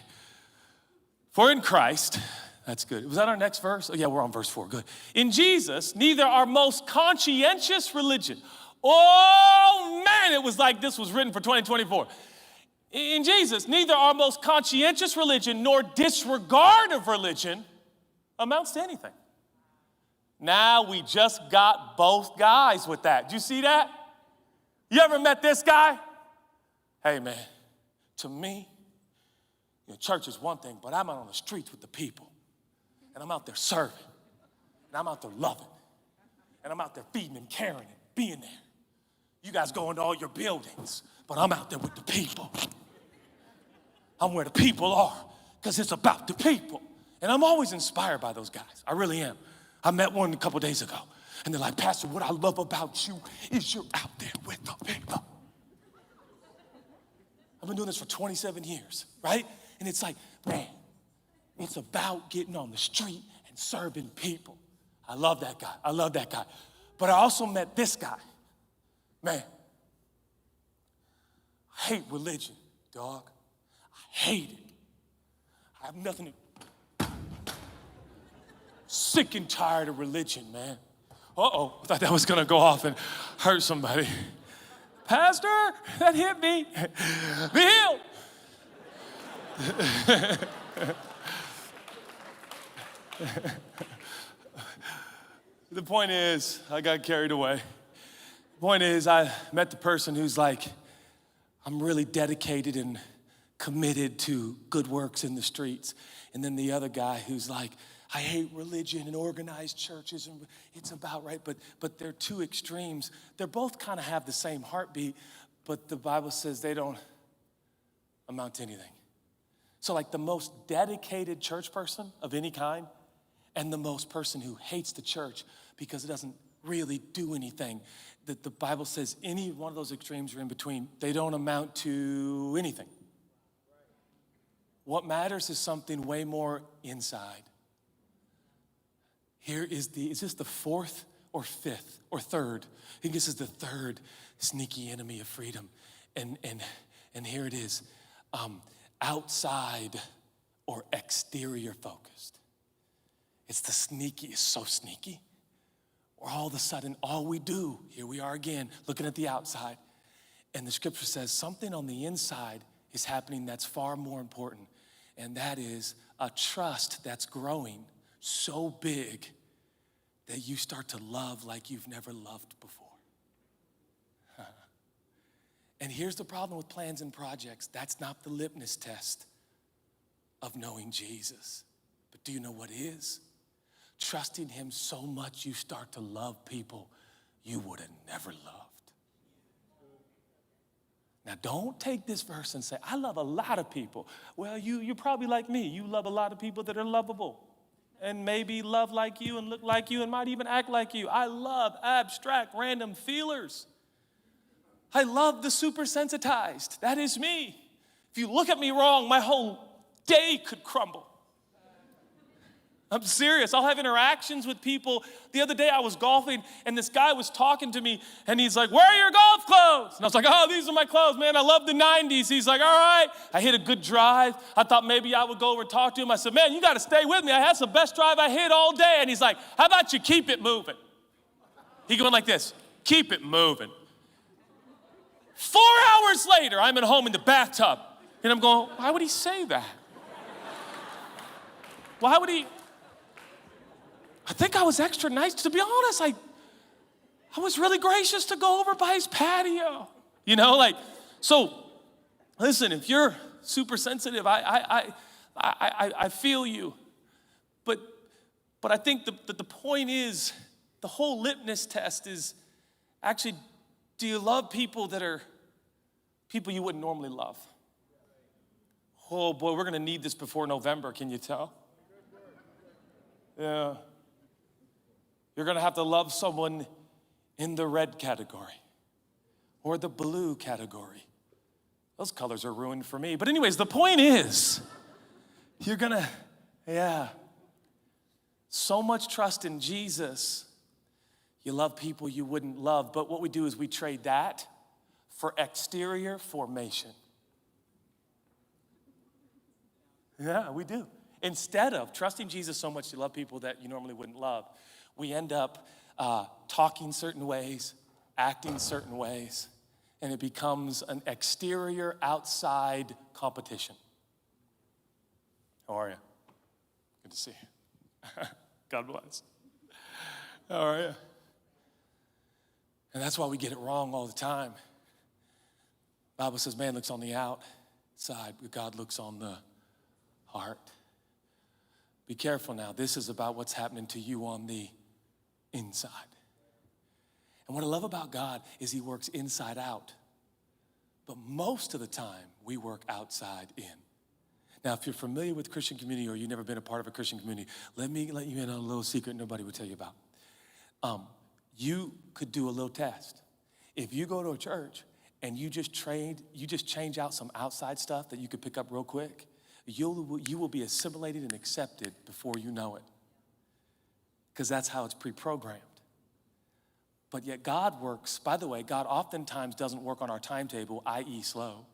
For in Christ, that's good. Was that our next verse? Oh, yeah, we're on verse 4. Good. In Jesus, neither our most conscientious religion. Oh, man, it was like this was written for 2024. In Jesus, neither our most conscientious religion nor disregard of religion amounts to anything. Now we just got both guys with that. Did you see that? You ever met this guy? Hey, man, to me, church is one thing, but I'm out on the streets with the people. And I'm out there serving. And I'm out there loving. And I'm out there feeding and caring and being there. You guys go into all your buildings, but I'm out there with the people. I'm where the people are because it's about the people. And I'm always inspired by those guys. I really am. I met one a couple days ago, and they're like, Pastor, what I love about you is you're out there with the people. I've been doing this for 27 years, right? And it's like, man, it's about getting on the street and serving people. I love that guy. I love that guy. But I also met this guy. Man, I hate religion, dog. I hate it. I have nothing to... Sick and tired of religion, man. Uh-oh, I thought that was gonna go off and hurt somebody. Pastor, that hit me. Be healed. The point is, I got carried away. The point is, I met the person who's like, I'm really dedicated and committed to good works in the streets. And then the other guy who's like, I hate religion and organized churches, and it's about right, but they're two extremes. They're both kind of have the same heartbeat, but the Bible says they don't amount to anything. So like the most dedicated church person of any kind and the most person who hates the church because it doesn't really do anything, that the Bible says any one of those extremes are in between. They don't amount to anything. What matters is something way more inside. Here is this the fourth or fifth or third? I think this is the third sneaky enemy of freedom. And here it is, outside or exterior focused. It's so sneaky. Or all of a sudden, all we do, here we are again, looking at the outside. And the scripture says something on the inside is happening that's far more important. And that is a trust that's growing so big that you start to love like you've never loved before. And here's the problem with plans and projects. That's not the litmus test of knowing Jesus. But do you know what is? Trusting him so much you start to love people you would have never loved. Now, don't take this verse and say, I love a lot of people. Well, you're probably like me. You love a lot of people that are lovable and maybe love like you and look like you and might even act like you. I love abstract, random feelers. I love the super sensitized. That is me. If you look at me wrong, my whole day could crumble. I'm serious. I'll have interactions with people. The other day I was golfing and this guy was talking to me and he's like, where are your golf clothes? And I was like, oh, these are my clothes, man. I love the 90s. He's like, all right. I hit a good drive. I thought maybe I would go over and talk to him. I said, man, you got to stay with me. I had the best drive I hit all day. And he's like, how about you keep it moving? He going like this, keep it moving. 4 hours later, I'm at home in the bathtub And I'm going, why would he say that? Why would he? I think I was extra nice. To be honest, I was really gracious to go over by his patio. You know, like, so listen, if you're super sensitive, I feel you. But I think the point is, the whole litmus test is actually, do you love people that are people you wouldn't normally love? Oh boy, we're gonna need this before November, can you tell? Yeah. You're gonna have to love someone in the red category or the blue category. Those colors are ruined for me. But anyways, the point is, you're gonna, so much trust in Jesus, you love people you wouldn't love. But what we do is we trade that for exterior formation. Yeah, we do. Instead of trusting Jesus so much to love people that you normally wouldn't love, we end up talking certain ways, acting certain ways, and it becomes an exterior, outside competition. How are you? Good to see you. God bless. How are you? And that's why we get it wrong all the time. The Bible says man looks on the outside, but God looks on the heart. Be careful now. This is about what's happening to you on the inside. And what I love about God is he works inside out. But most of the time, we work outside in. Now, if you're familiar with Christian community or you've never been a part of a Christian community, let me let you in on a little secret nobody would tell you about. You could do a little test. If you go to a church and you just change out some outside stuff that you could pick up real quick, you will be assimilated and accepted before you know it. Because that's how it's pre-programmed. But yet God works, by the way, God oftentimes doesn't work on our timetable, i.e. slow.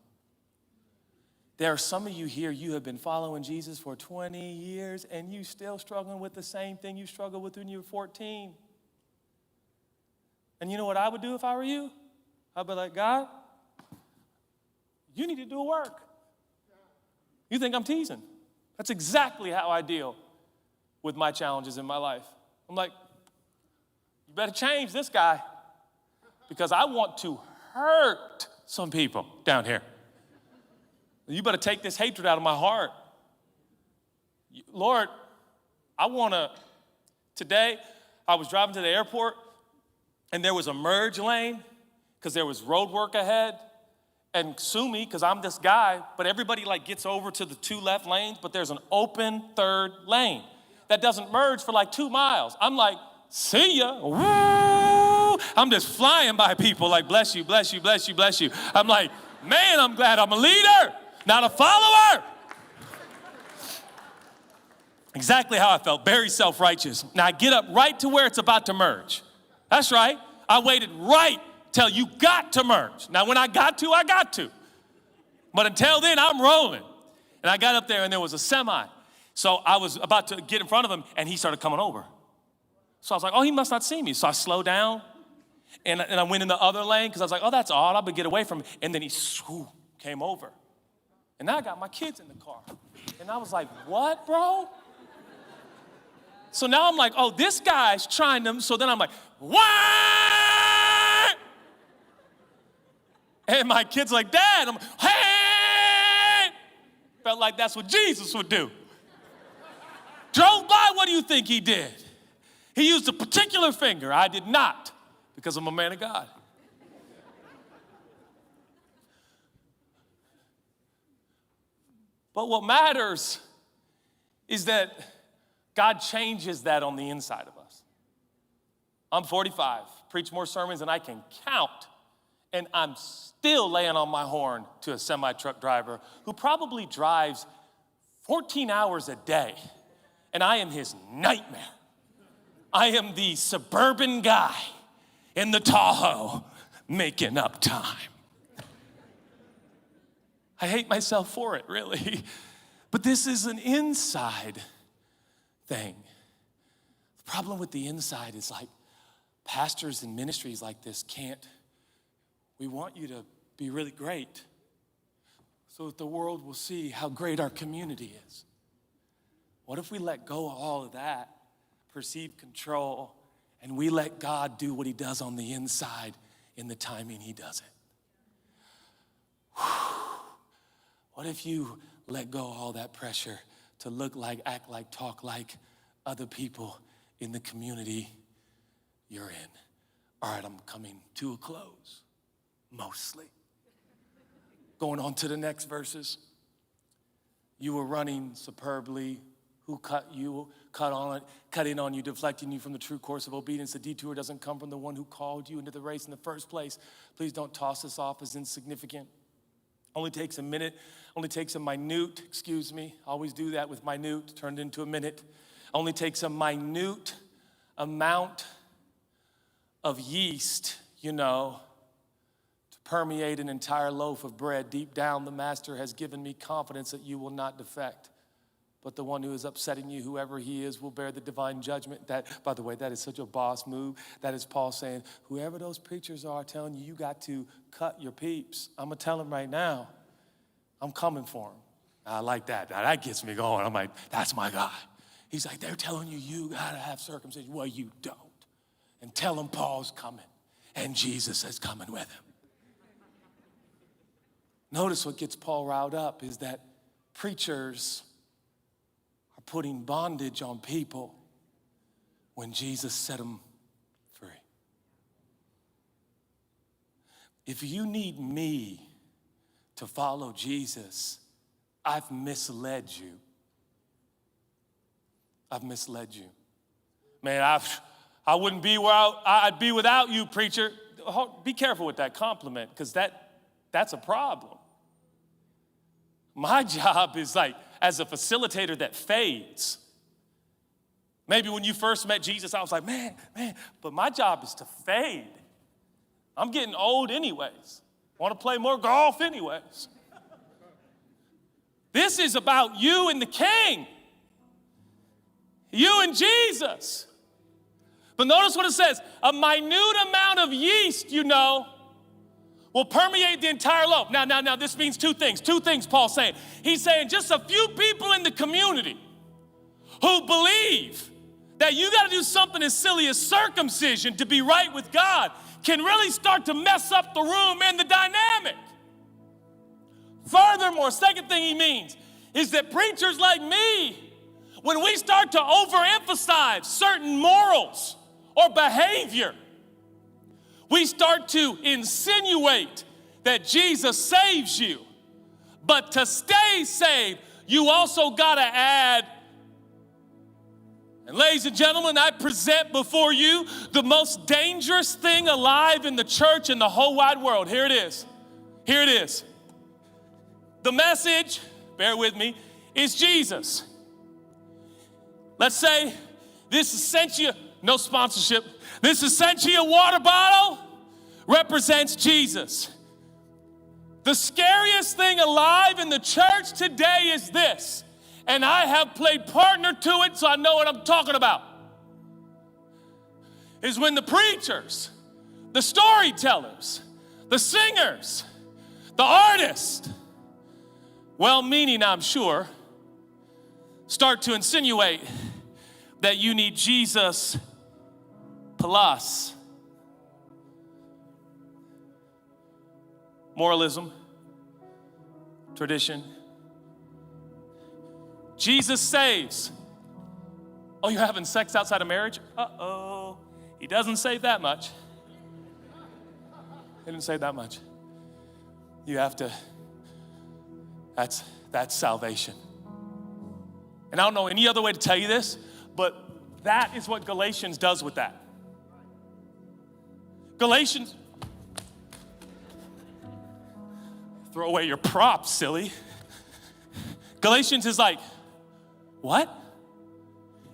There are some of you here, you have been following Jesus for 20 years and you still struggling with the same thing you struggled with when you were 14. And you know what I would do if I were you? I'd be like, God, you need to do a work. You think I'm teasing? That's exactly how I deal with my challenges in my life. I'm like, you better change this guy because I want to hurt some people down here. You better take this hatred out of my heart. Lord, today I was driving to the airport and there was a merge lane because there was road work ahead. And sue me because I'm this guy, but everybody like gets over to the 2 left lanes, but there's an open 3rd lane that doesn't merge for like 2 miles. I'm like, see ya, woo! I'm just flying by people like, bless you, bless you, bless you, bless you. I'm like, man, I'm glad I'm a leader, not a follower. Exactly how I felt, very self-righteous. Now I get up right to where it's about to merge. That's right, I waited right till you got to merge. Now, when I got to. But until then, I'm rolling. And I got up there, and there was a semi. So I was about to get in front of him, and he started coming over. So I was like, oh, he must not see me. So I slowed down, and I went in the other lane, because I was like, oh, that's odd. I better get away from him. And then he came over. And now I got my kids in the car. And I was like, what, bro? So now I'm like, oh, this guy's trying them. So then I'm like, what? And my kid's like, Dad, I'm, hey! Felt like that's what Jesus would do. Drove by, what do you think he did? He used a particular finger. I did not, because I'm a man of God. But what matters is that God changes that on the inside of us. I'm 45, preach more sermons than I can count. And I'm still laying on my horn to a semi-truck driver who probably drives 14 hours a day. And I am his nightmare. I am the suburban guy in the Tahoe making up time. I hate myself for it, really. But this is an inside thing. The problem with the inside is like pastors and ministries like this can't. We want you to be really great. so that the world will see how great our community is? What if we let go of all of that, perceived control, and we let God do what he does on the inside in the timing he does it? What if you let go of all that pressure to look like, act like, talk like other people in the community you're in? All right, I'm coming to a close, mostly. Going on to the next verses. You were running superbly. Who cutting on you, deflecting you from the true course of obedience. The detour doesn't come from the one who called you into the race in the first place. Please don't toss this off as insignificant. Only takes a minute, only takes a minute, always do that with minute, turned into a minute. Only takes a minute amount of yeast, to permeate an entire loaf of bread. Deep down, the master has given me confidence that you will not defect. But the one who is upsetting you, whoever he is, will bear the divine judgment. That, by the way, that is such a boss move. That is Paul saying, whoever those preachers are telling you, you got to cut your peeps. I'm going to tell them right now, I'm coming for them. I like that. That gets me going. I'm like, that's my guy. He's like, they're telling you, you got to have circumcision. Well, you don't. And tell them Paul's coming, and Jesus is coming with him. Notice what gets Paul riled up is that preachers are putting bondage on people when Jesus set them free. If you need me to follow Jesus, I've misled you. I've misled you. Man, I wouldn't be where I'd be without you, preacher. Be careful with that compliment, because that's a problem. My job is like, as a facilitator that fades. Maybe when you first met Jesus, I was like, man, but my job is to fade. I'm getting old anyways. Want to play more golf anyways. This is about you and the King. You and Jesus. But notice what it says. A minute amount of yeast, will permeate the entire loaf. Now, this means two things. Two things Paul's saying. He's saying just a few people in the community who believe that you got to do something as silly as circumcision to be right with God can really start to mess up the room and the dynamic. Furthermore, second thing he means is that preachers like me, when we start to overemphasize certain morals or behavior, we start to insinuate that Jesus saves you. But to stay saved, you also got to add. And ladies and gentlemen, I present before you the most dangerous thing alive in the church in the whole wide world. Here it is. Here it is. The message, bear with me, is Jesus. Let's say this Essentia, no sponsorship, this Essentia water bottle represents Jesus. The scariest thing alive in the church today is this, and I have played partner to it, so I know what I'm talking about, is when the preachers, the storytellers, the singers, the artists, well-meaning I'm sure, start to insinuate that you need Jesus plus moralism, tradition. Jesus saves. Oh, you're having sex outside of marriage? Uh-oh. He doesn't save that much. He didn't save that much. You have to, that's salvation. And I don't know any other way to tell you this, but that is what Galatians does with that. Galatians, throw away your props, silly. Galatians is like, what?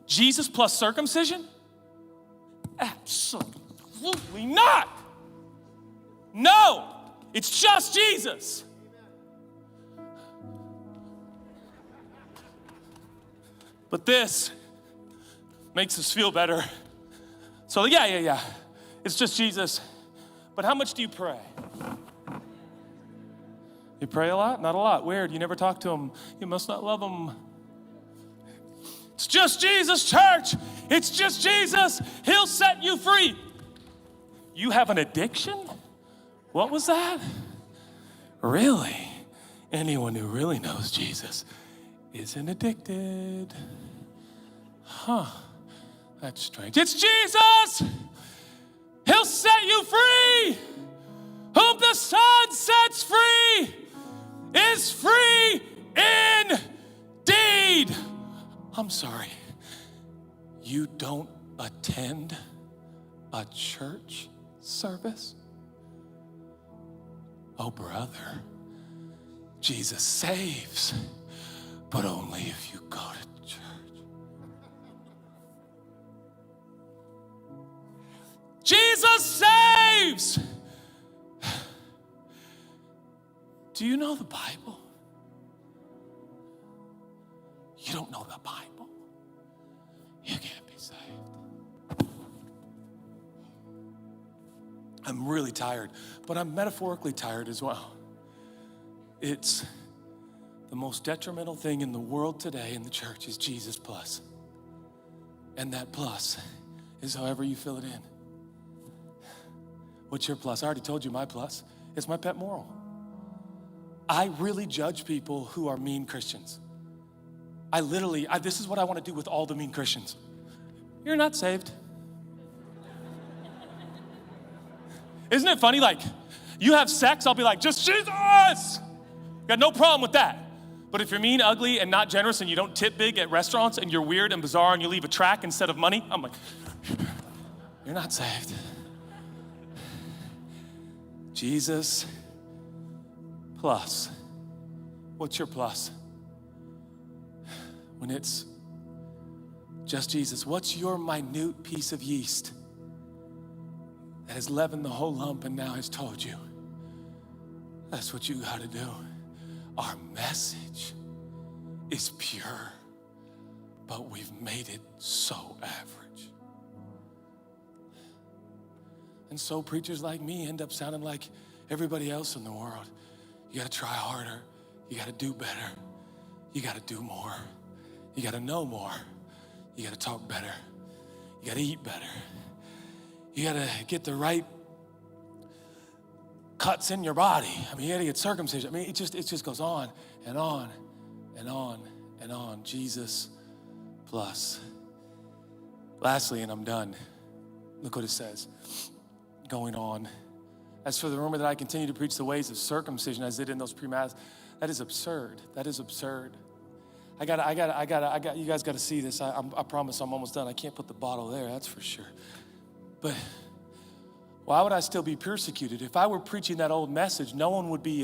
Jesus plus circumcision? Absolutely not. No, it's just Jesus. But this makes us feel better. So yeah. It's just Jesus. But how much do you pray? You pray a lot? Not a lot. Weird. You never talk to him. You must not love him. It's just Jesus, church. It's just Jesus. He'll set you free. You have an addiction? What was that? Really? Anyone who really knows Jesus isn't addicted. Huh. That's strange. It's Jesus. He'll set you free. Whom the Son sets free is free indeed. I'm sorry. You don't attend a church service? Oh, brother, Jesus saves, but only if you go to church. Jesus saves. Do you know the Bible? You don't know the Bible. You can't be saved. I'm really tired, but I'm metaphorically tired as well. It's the most detrimental thing in the world today in the church is Jesus plus. And that plus is however you fill it in. What's your plus? I already told you my plus. It's my pet moral. I really judge people who are mean Christians. This is what I want to do with all the mean Christians. You're not saved. Isn't it funny? Like, you have sex, I'll be like, just Jesus! Got no problem with that. But if you're mean, ugly, and not generous, and you don't tip big at restaurants, and you're weird and bizarre, and you leave a track instead of money, I'm like, you're not saved. Jesus plus. What's your plus? When it's just Jesus, what's your minute piece of yeast that has leavened the whole lump and now has told you, that's what you got to do. Our message is pure, but we've made it so average. And so preachers like me end up sounding like everybody else in the world. You got to try harder. You got to do better. You got to do more. You got to know more. You got to talk better. You got to eat better. You got to get the right cuts in your body. I mean, you got to get circumcision. I mean, it just goes on and on and on and on. Jesus plus. Lastly, and I'm done. Look what it says. Going on. As for the rumor that I continue to preach the ways of circumcision as did in those pre-mass, that is absurd. That is absurd. You guys got to see this. I promise I'm almost done. I can't put the bottle there, that's for sure. But why would I still be persecuted? If I were preaching that old message, no one would be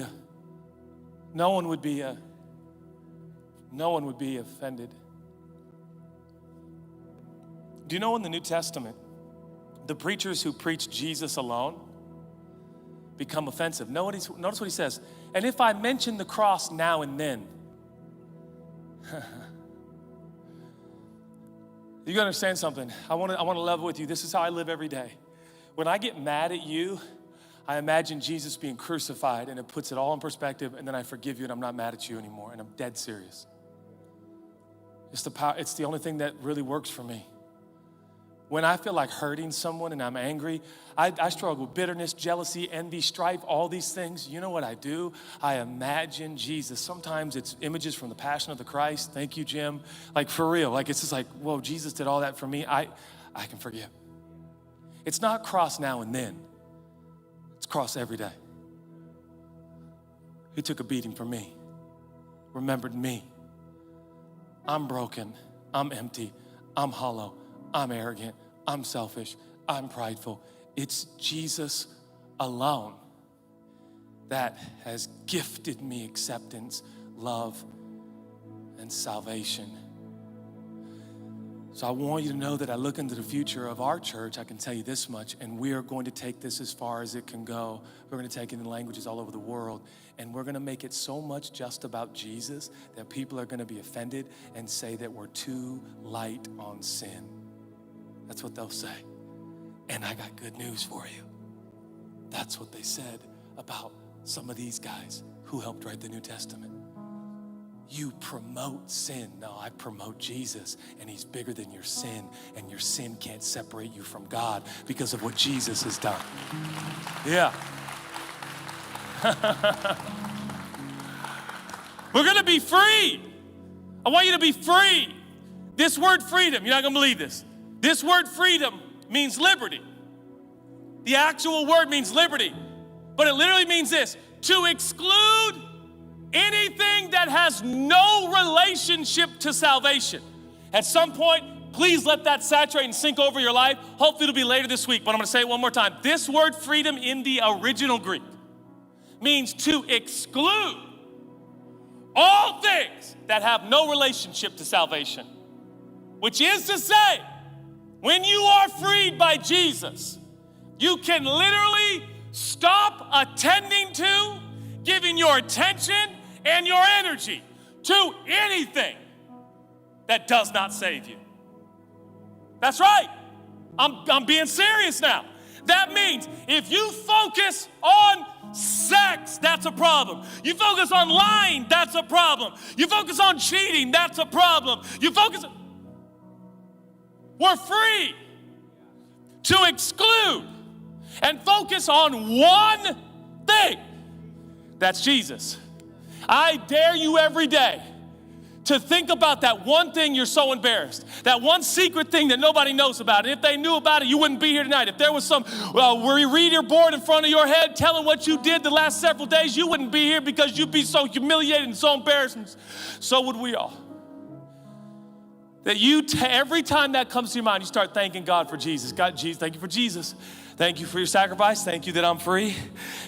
offended. Do you know in the New Testament, the preachers who preach Jesus alone become offensive? Notice what he says. And if I mention the cross now and then, you gotta understand something. I want to level with you. This is how I live every day. When I get mad at you, I imagine Jesus being crucified, and it puts it all in perspective, and then I forgive you, and I'm not mad at you anymore, and I'm dead serious. It's the power. It's the only thing that really works for me. When I feel like hurting someone and I'm angry, I struggle with bitterness, jealousy, envy, strife, all these things. You know what I do? I imagine Jesus. Sometimes it's images from the Passion of the Christ. Thank you, Jim. Like, for real. Like, it's just like, whoa, Jesus did all that for me. I can forgive. It's not cross now and then. It's cross every day. He took a beating for me, remembered me. I'm broken. I'm empty. I'm hollow. I'm arrogant. I'm selfish. I'm prideful. It's Jesus alone that has gifted me acceptance, love, and salvation. So I want you to know that I look into the future of our church. I can tell you this much, and we are going to take this as far as it can go. We're going to take it in languages all over the world, and we're going to make it so much just about Jesus that people are going to be offended and say that we're too light on sin. That's what they'll say. And I got good news for you. That's what they said about some of these guys Who helped write the New Testament? You promote sin. No, I promote Jesus, and he's bigger than your sin, and your sin can't separate you from God because of what Jesus has done. Yeah. We're gonna be free. I want you to be free. This word freedom, you're not gonna believe this. This word freedom means liberty. The actual word means liberty, but it literally means this: to exclude anything that has no relationship to salvation. At some point, please let that saturate and sink over your life. Hopefully it'll be later this week, but I'm gonna say it one more time. This word freedom in the original Greek means to exclude all things that have no relationship to salvation. Which is to say, when you are freed by Jesus, you can literally stop attending to, giving your attention and your energy to anything that does not save you. That's right. I'm being serious now. That means if you focus on sex, that's a problem. You focus on lying, that's a problem. You focus on cheating, that's a problem. We're free to exclude and focus on one thing. That's Jesus. I dare you every day to think about that one thing you're so embarrassed, that one secret thing that nobody knows about. And if they knew about it, you wouldn't be here tonight. If there was some reader board in front of your head telling what you did the last several days, you wouldn't be here because you'd be so humiliated and so embarrassed. And so would we all. That every time that comes to your mind, you start thanking God for Jesus. God, Jesus, thank you for Jesus. Thank you for your sacrifice. Thank you that I'm free.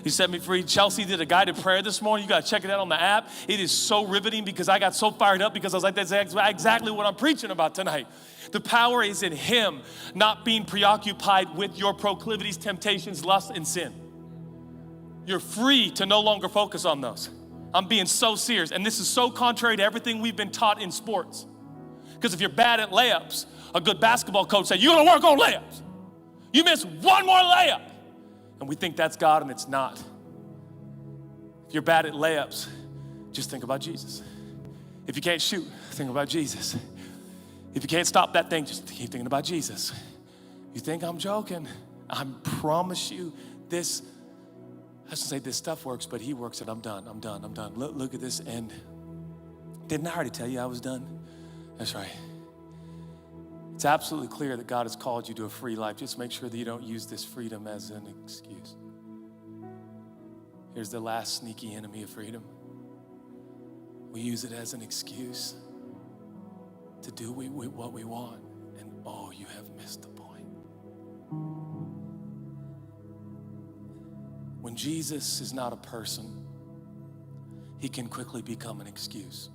You set me free. Chelsea did a guided prayer this morning. You got to check it out on the app. It is so riveting because I got so fired up because I was like, that's exactly what I'm preaching about tonight. The power is in him, not being preoccupied with your proclivities, temptations, lust, and sin. You're free to no longer focus on those. I'm being so serious. And this is so contrary to everything we've been taught in sports. Because if you're bad at layups, a good basketball coach said, you're gonna work on layups. You miss one more layup. And we think that's God, and it's not. If you're bad at layups, just think about Jesus. If you can't shoot, think about Jesus. If you can't stop that thing, just keep thinking about Jesus. You think I'm joking? I promise you this, I should say this stuff works, but he works it. I'm done. Look at this end. Didn't I already tell you I was done? That's right. It's absolutely clear that God has called you to a free life. Just make sure that you don't use this freedom as an excuse. Here's the last sneaky enemy of freedom. We use it as an excuse to do what we want. And oh, you have missed the point. When Jesus is not a person, he can quickly become an excuse.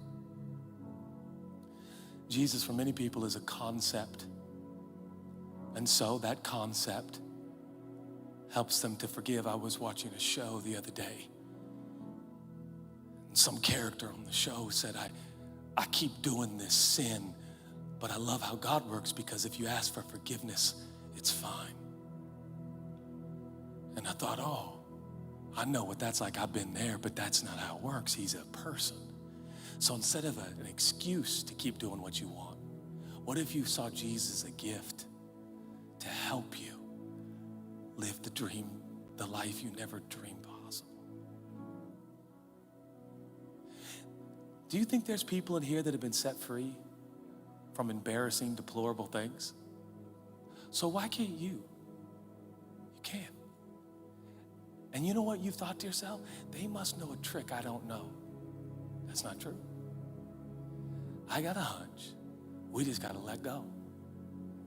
Jesus, for many people, is a concept. And so that concept helps them to forgive. I was watching a show the other day. And some character on the show said, I keep doing this sin, but I love how God works because if you ask for forgiveness, it's fine. And I thought, oh, I know what that's like. I've been there, but that's not how it works. He's a person. So instead of an excuse to keep doing what you want, what if you saw Jesus as a gift to help you live the dream, the life you never dreamed possible? Do you think there's people in here that have been set free from embarrassing, deplorable things? So why can't you? You can. And you know what you've thought to yourself? They must know a trick I don't know. That's not true. I got a hunch. We just got to let go.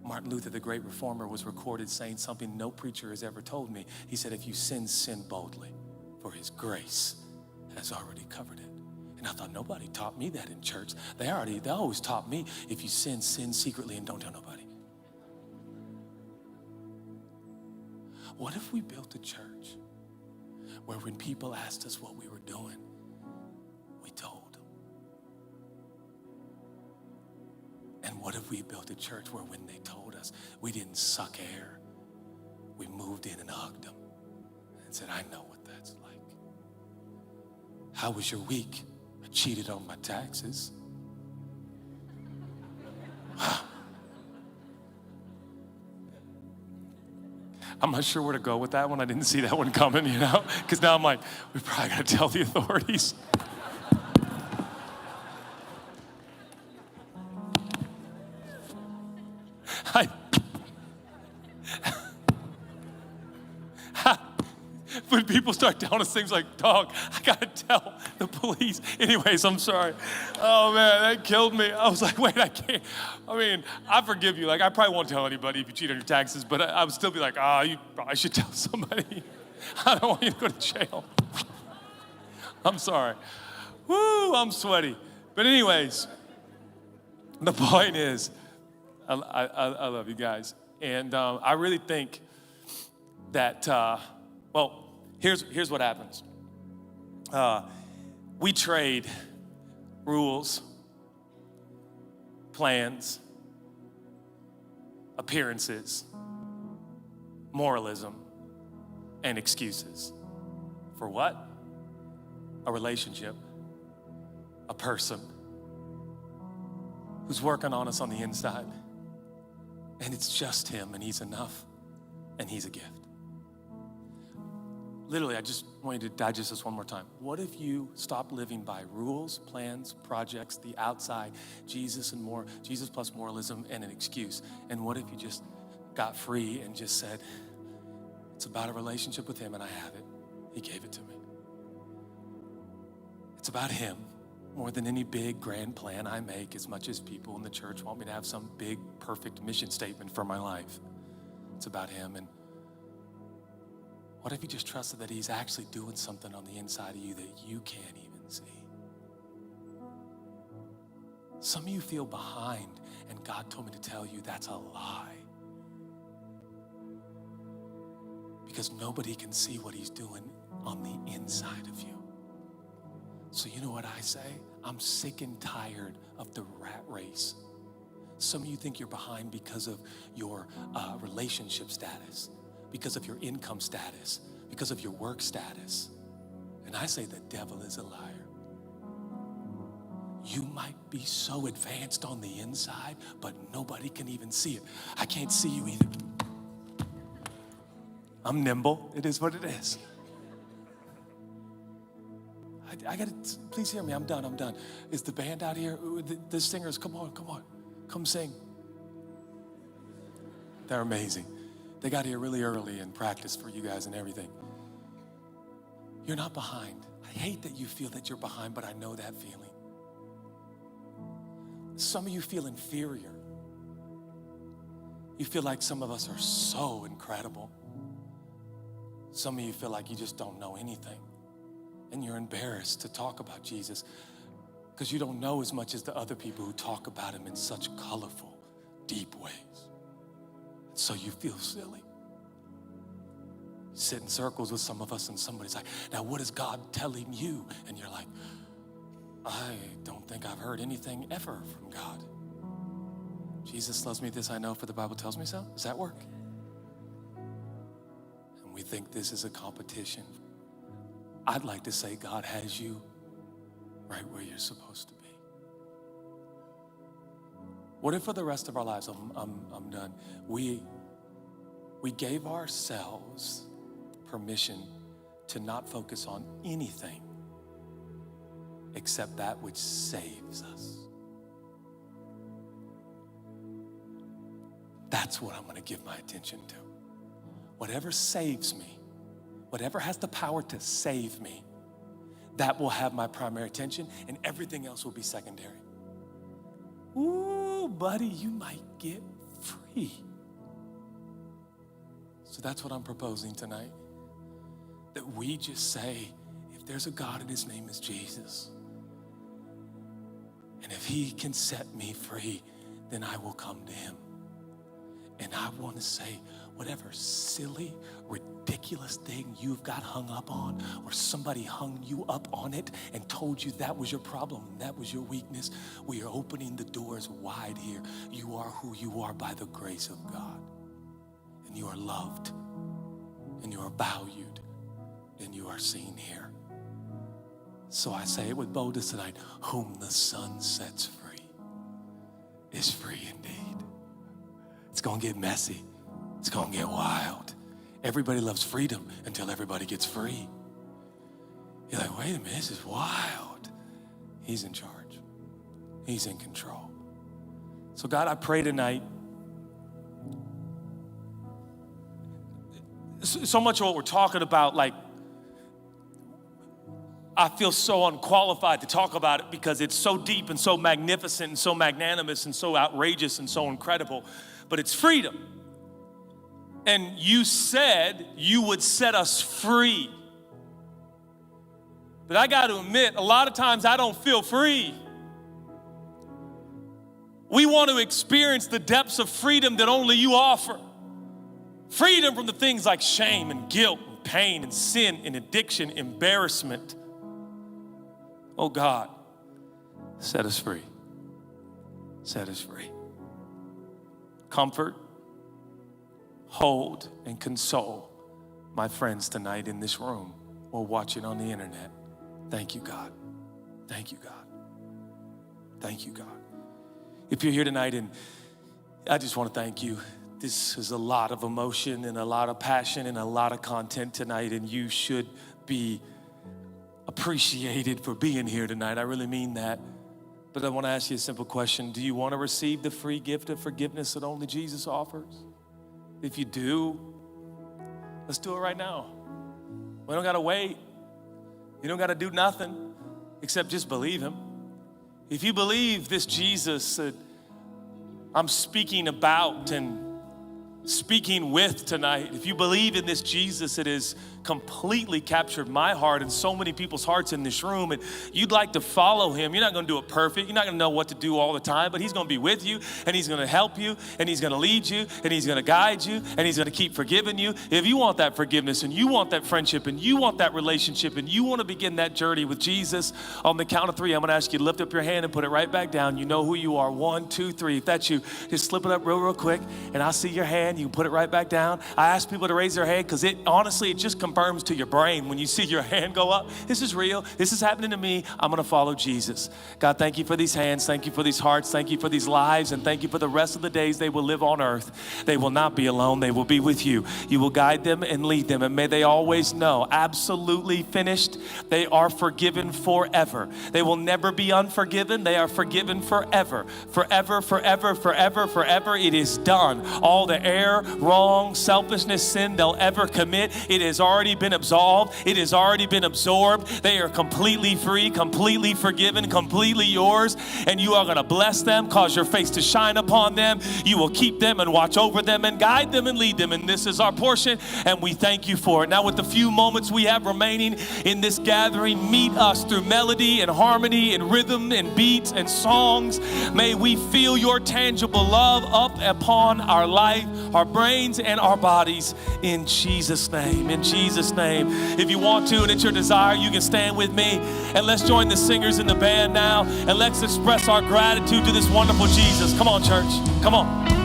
Martin Luther, the great reformer, was recorded saying something no preacher has ever told me. He said, if you sin, sin boldly, for his grace has already covered it. And I thought, nobody taught me that in church. They always taught me, if you sin, sin secretly and don't tell nobody. What if we built a church where when people asked us what we were doing, we told them? And what if we built a church where when they told us, we didn't suck air, we moved in and hugged them and said, I know what that's like. How was your week? I cheated on my taxes. I'm not sure where to go with that one. I didn't see that one coming, because now I'm like, we probably got to tell the authorities. When people start telling us things like, dog, I gotta tell the police. Anyways, I'm sorry. Oh man, that killed me. I was like, wait, I can't. I mean, I forgive you. Like, I probably won't tell anybody if you cheat on your taxes, but I would still be like, you probably should tell somebody. I don't want you to go to jail. I'm sorry. Woo, I'm sweaty. But anyways, the point is, I love you guys. And I really think that, here's what happens. We trade rules, plans, appearances, moralism, and excuses. For what? A relationship, a person who's working on us on the inside. And it's just him, and he's enough, and he's a gift. Literally, I just want you to digest this one more time. What if you stop living by rules, plans, projects, the outside, Jesus plus moralism and an excuse? And what if you just got free and just said, it's about a relationship with him and I have it. He gave it to me. It's about him more than any big grand plan I make, as much as people in the church want me to have some big, perfect mission statement for my life. It's about him. And what if you just trusted that he's actually doing something on the inside of you that you can't even see? Some of you feel behind, and God told me to tell you that's a lie. Because nobody can see what he's doing on the inside of you. So you know what I say? I'm sick and tired of the rat race. Some of you think you're behind because of your relationship status, because of your income status, because of your work status. And I say the devil is a liar. You might be so advanced on the inside, but nobody can even see it. I can't see you either. I'm nimble. It is what it is. I gotta, please hear me. I'm done. Is the band out here? The singers, come on. Come sing. They're amazing. They got here really early and practiced for you guys and everything. You're not behind. I hate that you feel that you're behind, but I know that feeling. Some of you feel inferior. You feel like some of us are so incredible. Some of you feel like you just don't know anything. And you're embarrassed to talk about Jesus because you don't know as much as the other people who talk about him in such colorful, deep ways. So you feel silly. Sit in circles with some of us and somebody's like, now what is God telling you? And you're like, I don't think I've heard anything ever from God. Jesus loves me, this I know, for the Bible tells me so. Does that work? And we think this is a competition. I'd like to say God has you right where you're supposed to be. What if for the rest of our lives, I'm done, we gave ourselves permission to not focus on anything except that which saves us? That's what I'm going to give my attention to. Whatever saves me, whatever has the power to save me, that will have my primary attention, and everything else will be secondary. Ooh, buddy, you might get free. So that's what I'm proposing tonight. That we just say, if there's a God and his name is Jesus, and if he can set me free, then I will come to him. And I want to say, whatever silly, ridiculous thing you've got hung up on, or somebody hung you up on it and told you that was your problem, and that was your weakness, we are opening the doors wide here. You are who you are by the grace of God. And you are loved, and you are valued, and you are seen here. So I say it with boldness tonight. Whom the Son sets free is free indeed. It's going to get messy. It's going to get wild. Everybody loves freedom until everybody gets free. You're like, wait a minute, this is wild. He's in charge. He's in control. So God, I pray tonight, so much of what we're talking about, like, I feel so unqualified to talk about it because it's so deep and so magnificent and so magnanimous and so outrageous and so incredible, but it's freedom. And you said you would set us free. But I got to admit, a lot of times I don't feel free. We want to experience the depths of freedom that only you offer. Freedom from the things like shame and guilt and pain and sin and addiction, embarrassment. Oh God, set us free. Set us free. Comfort, hold, and console my friends tonight in this room or watching on the internet. Thank you, God. Thank you, God. Thank you, God. If you're here tonight, and I just want to thank you. This is a lot of emotion and a lot of passion and a lot of content tonight, and you should be appreciated for being here tonight. I really mean that. But I want to ask you a simple question. Do you want to receive the free gift of forgiveness that only Jesus offers? If you do, let's do it right now. We don't got to wait. You don't got to do nothing except just believe him. If you believe this Jesus that I'm speaking about and speaking with tonight, if you believe in this Jesus that has completely captured my heart and so many people's hearts in this room, and you'd like to follow him, you're not going to do it perfect, you're not going to know what to do all the time, but he's going to be with you, and he's going to help you, and he's going to lead you, and he's going to guide you, and he's going to keep forgiving you. If you want that forgiveness, and you want that friendship, and you want that relationship, and you want to begin that journey with Jesus, on the count of 3, I'm going to ask you to lift up your hand and put it right back down. You know who you are. 1, 2, 3. If that's you, just slip it up real quick, and I'll see your hand. You can put it right back down. I ask people to raise their hand because it just confirms to your brain when you see your hand go up. This is real. This is happening to me. I'm going to follow Jesus. God, thank you for these hands. Thank you for these hearts. Thank you for these lives. And thank you for the rest of the days they will live on earth. They will not be alone. They will be with you. You will guide them and lead them. And may they always know, absolutely finished, they are forgiven forever. They will never be unforgiven. They are forgiven forever. Forever, forever, forever, forever. It is done. All the error, wrong, selfishness, sin they'll ever commit, it has already been absolved. It has already been absorbed. They are completely free, completely forgiven, completely yours. And you are going to bless them, cause your face to shine upon them. You will keep them and watch over them and guide them and lead them. And this is our portion, and we thank you for it. Now, with the few moments we have remaining in this gathering, meet us through melody and harmony and rhythm and beats and songs. May we feel your tangible love up upon our life, our brains, and our bodies, in Jesus' name. In Jesus' name. If you want to and it's your desire, you can stand with me, and let's join the singers in the band now, and let's express our gratitude to this wonderful Jesus. Come on, church. Come on.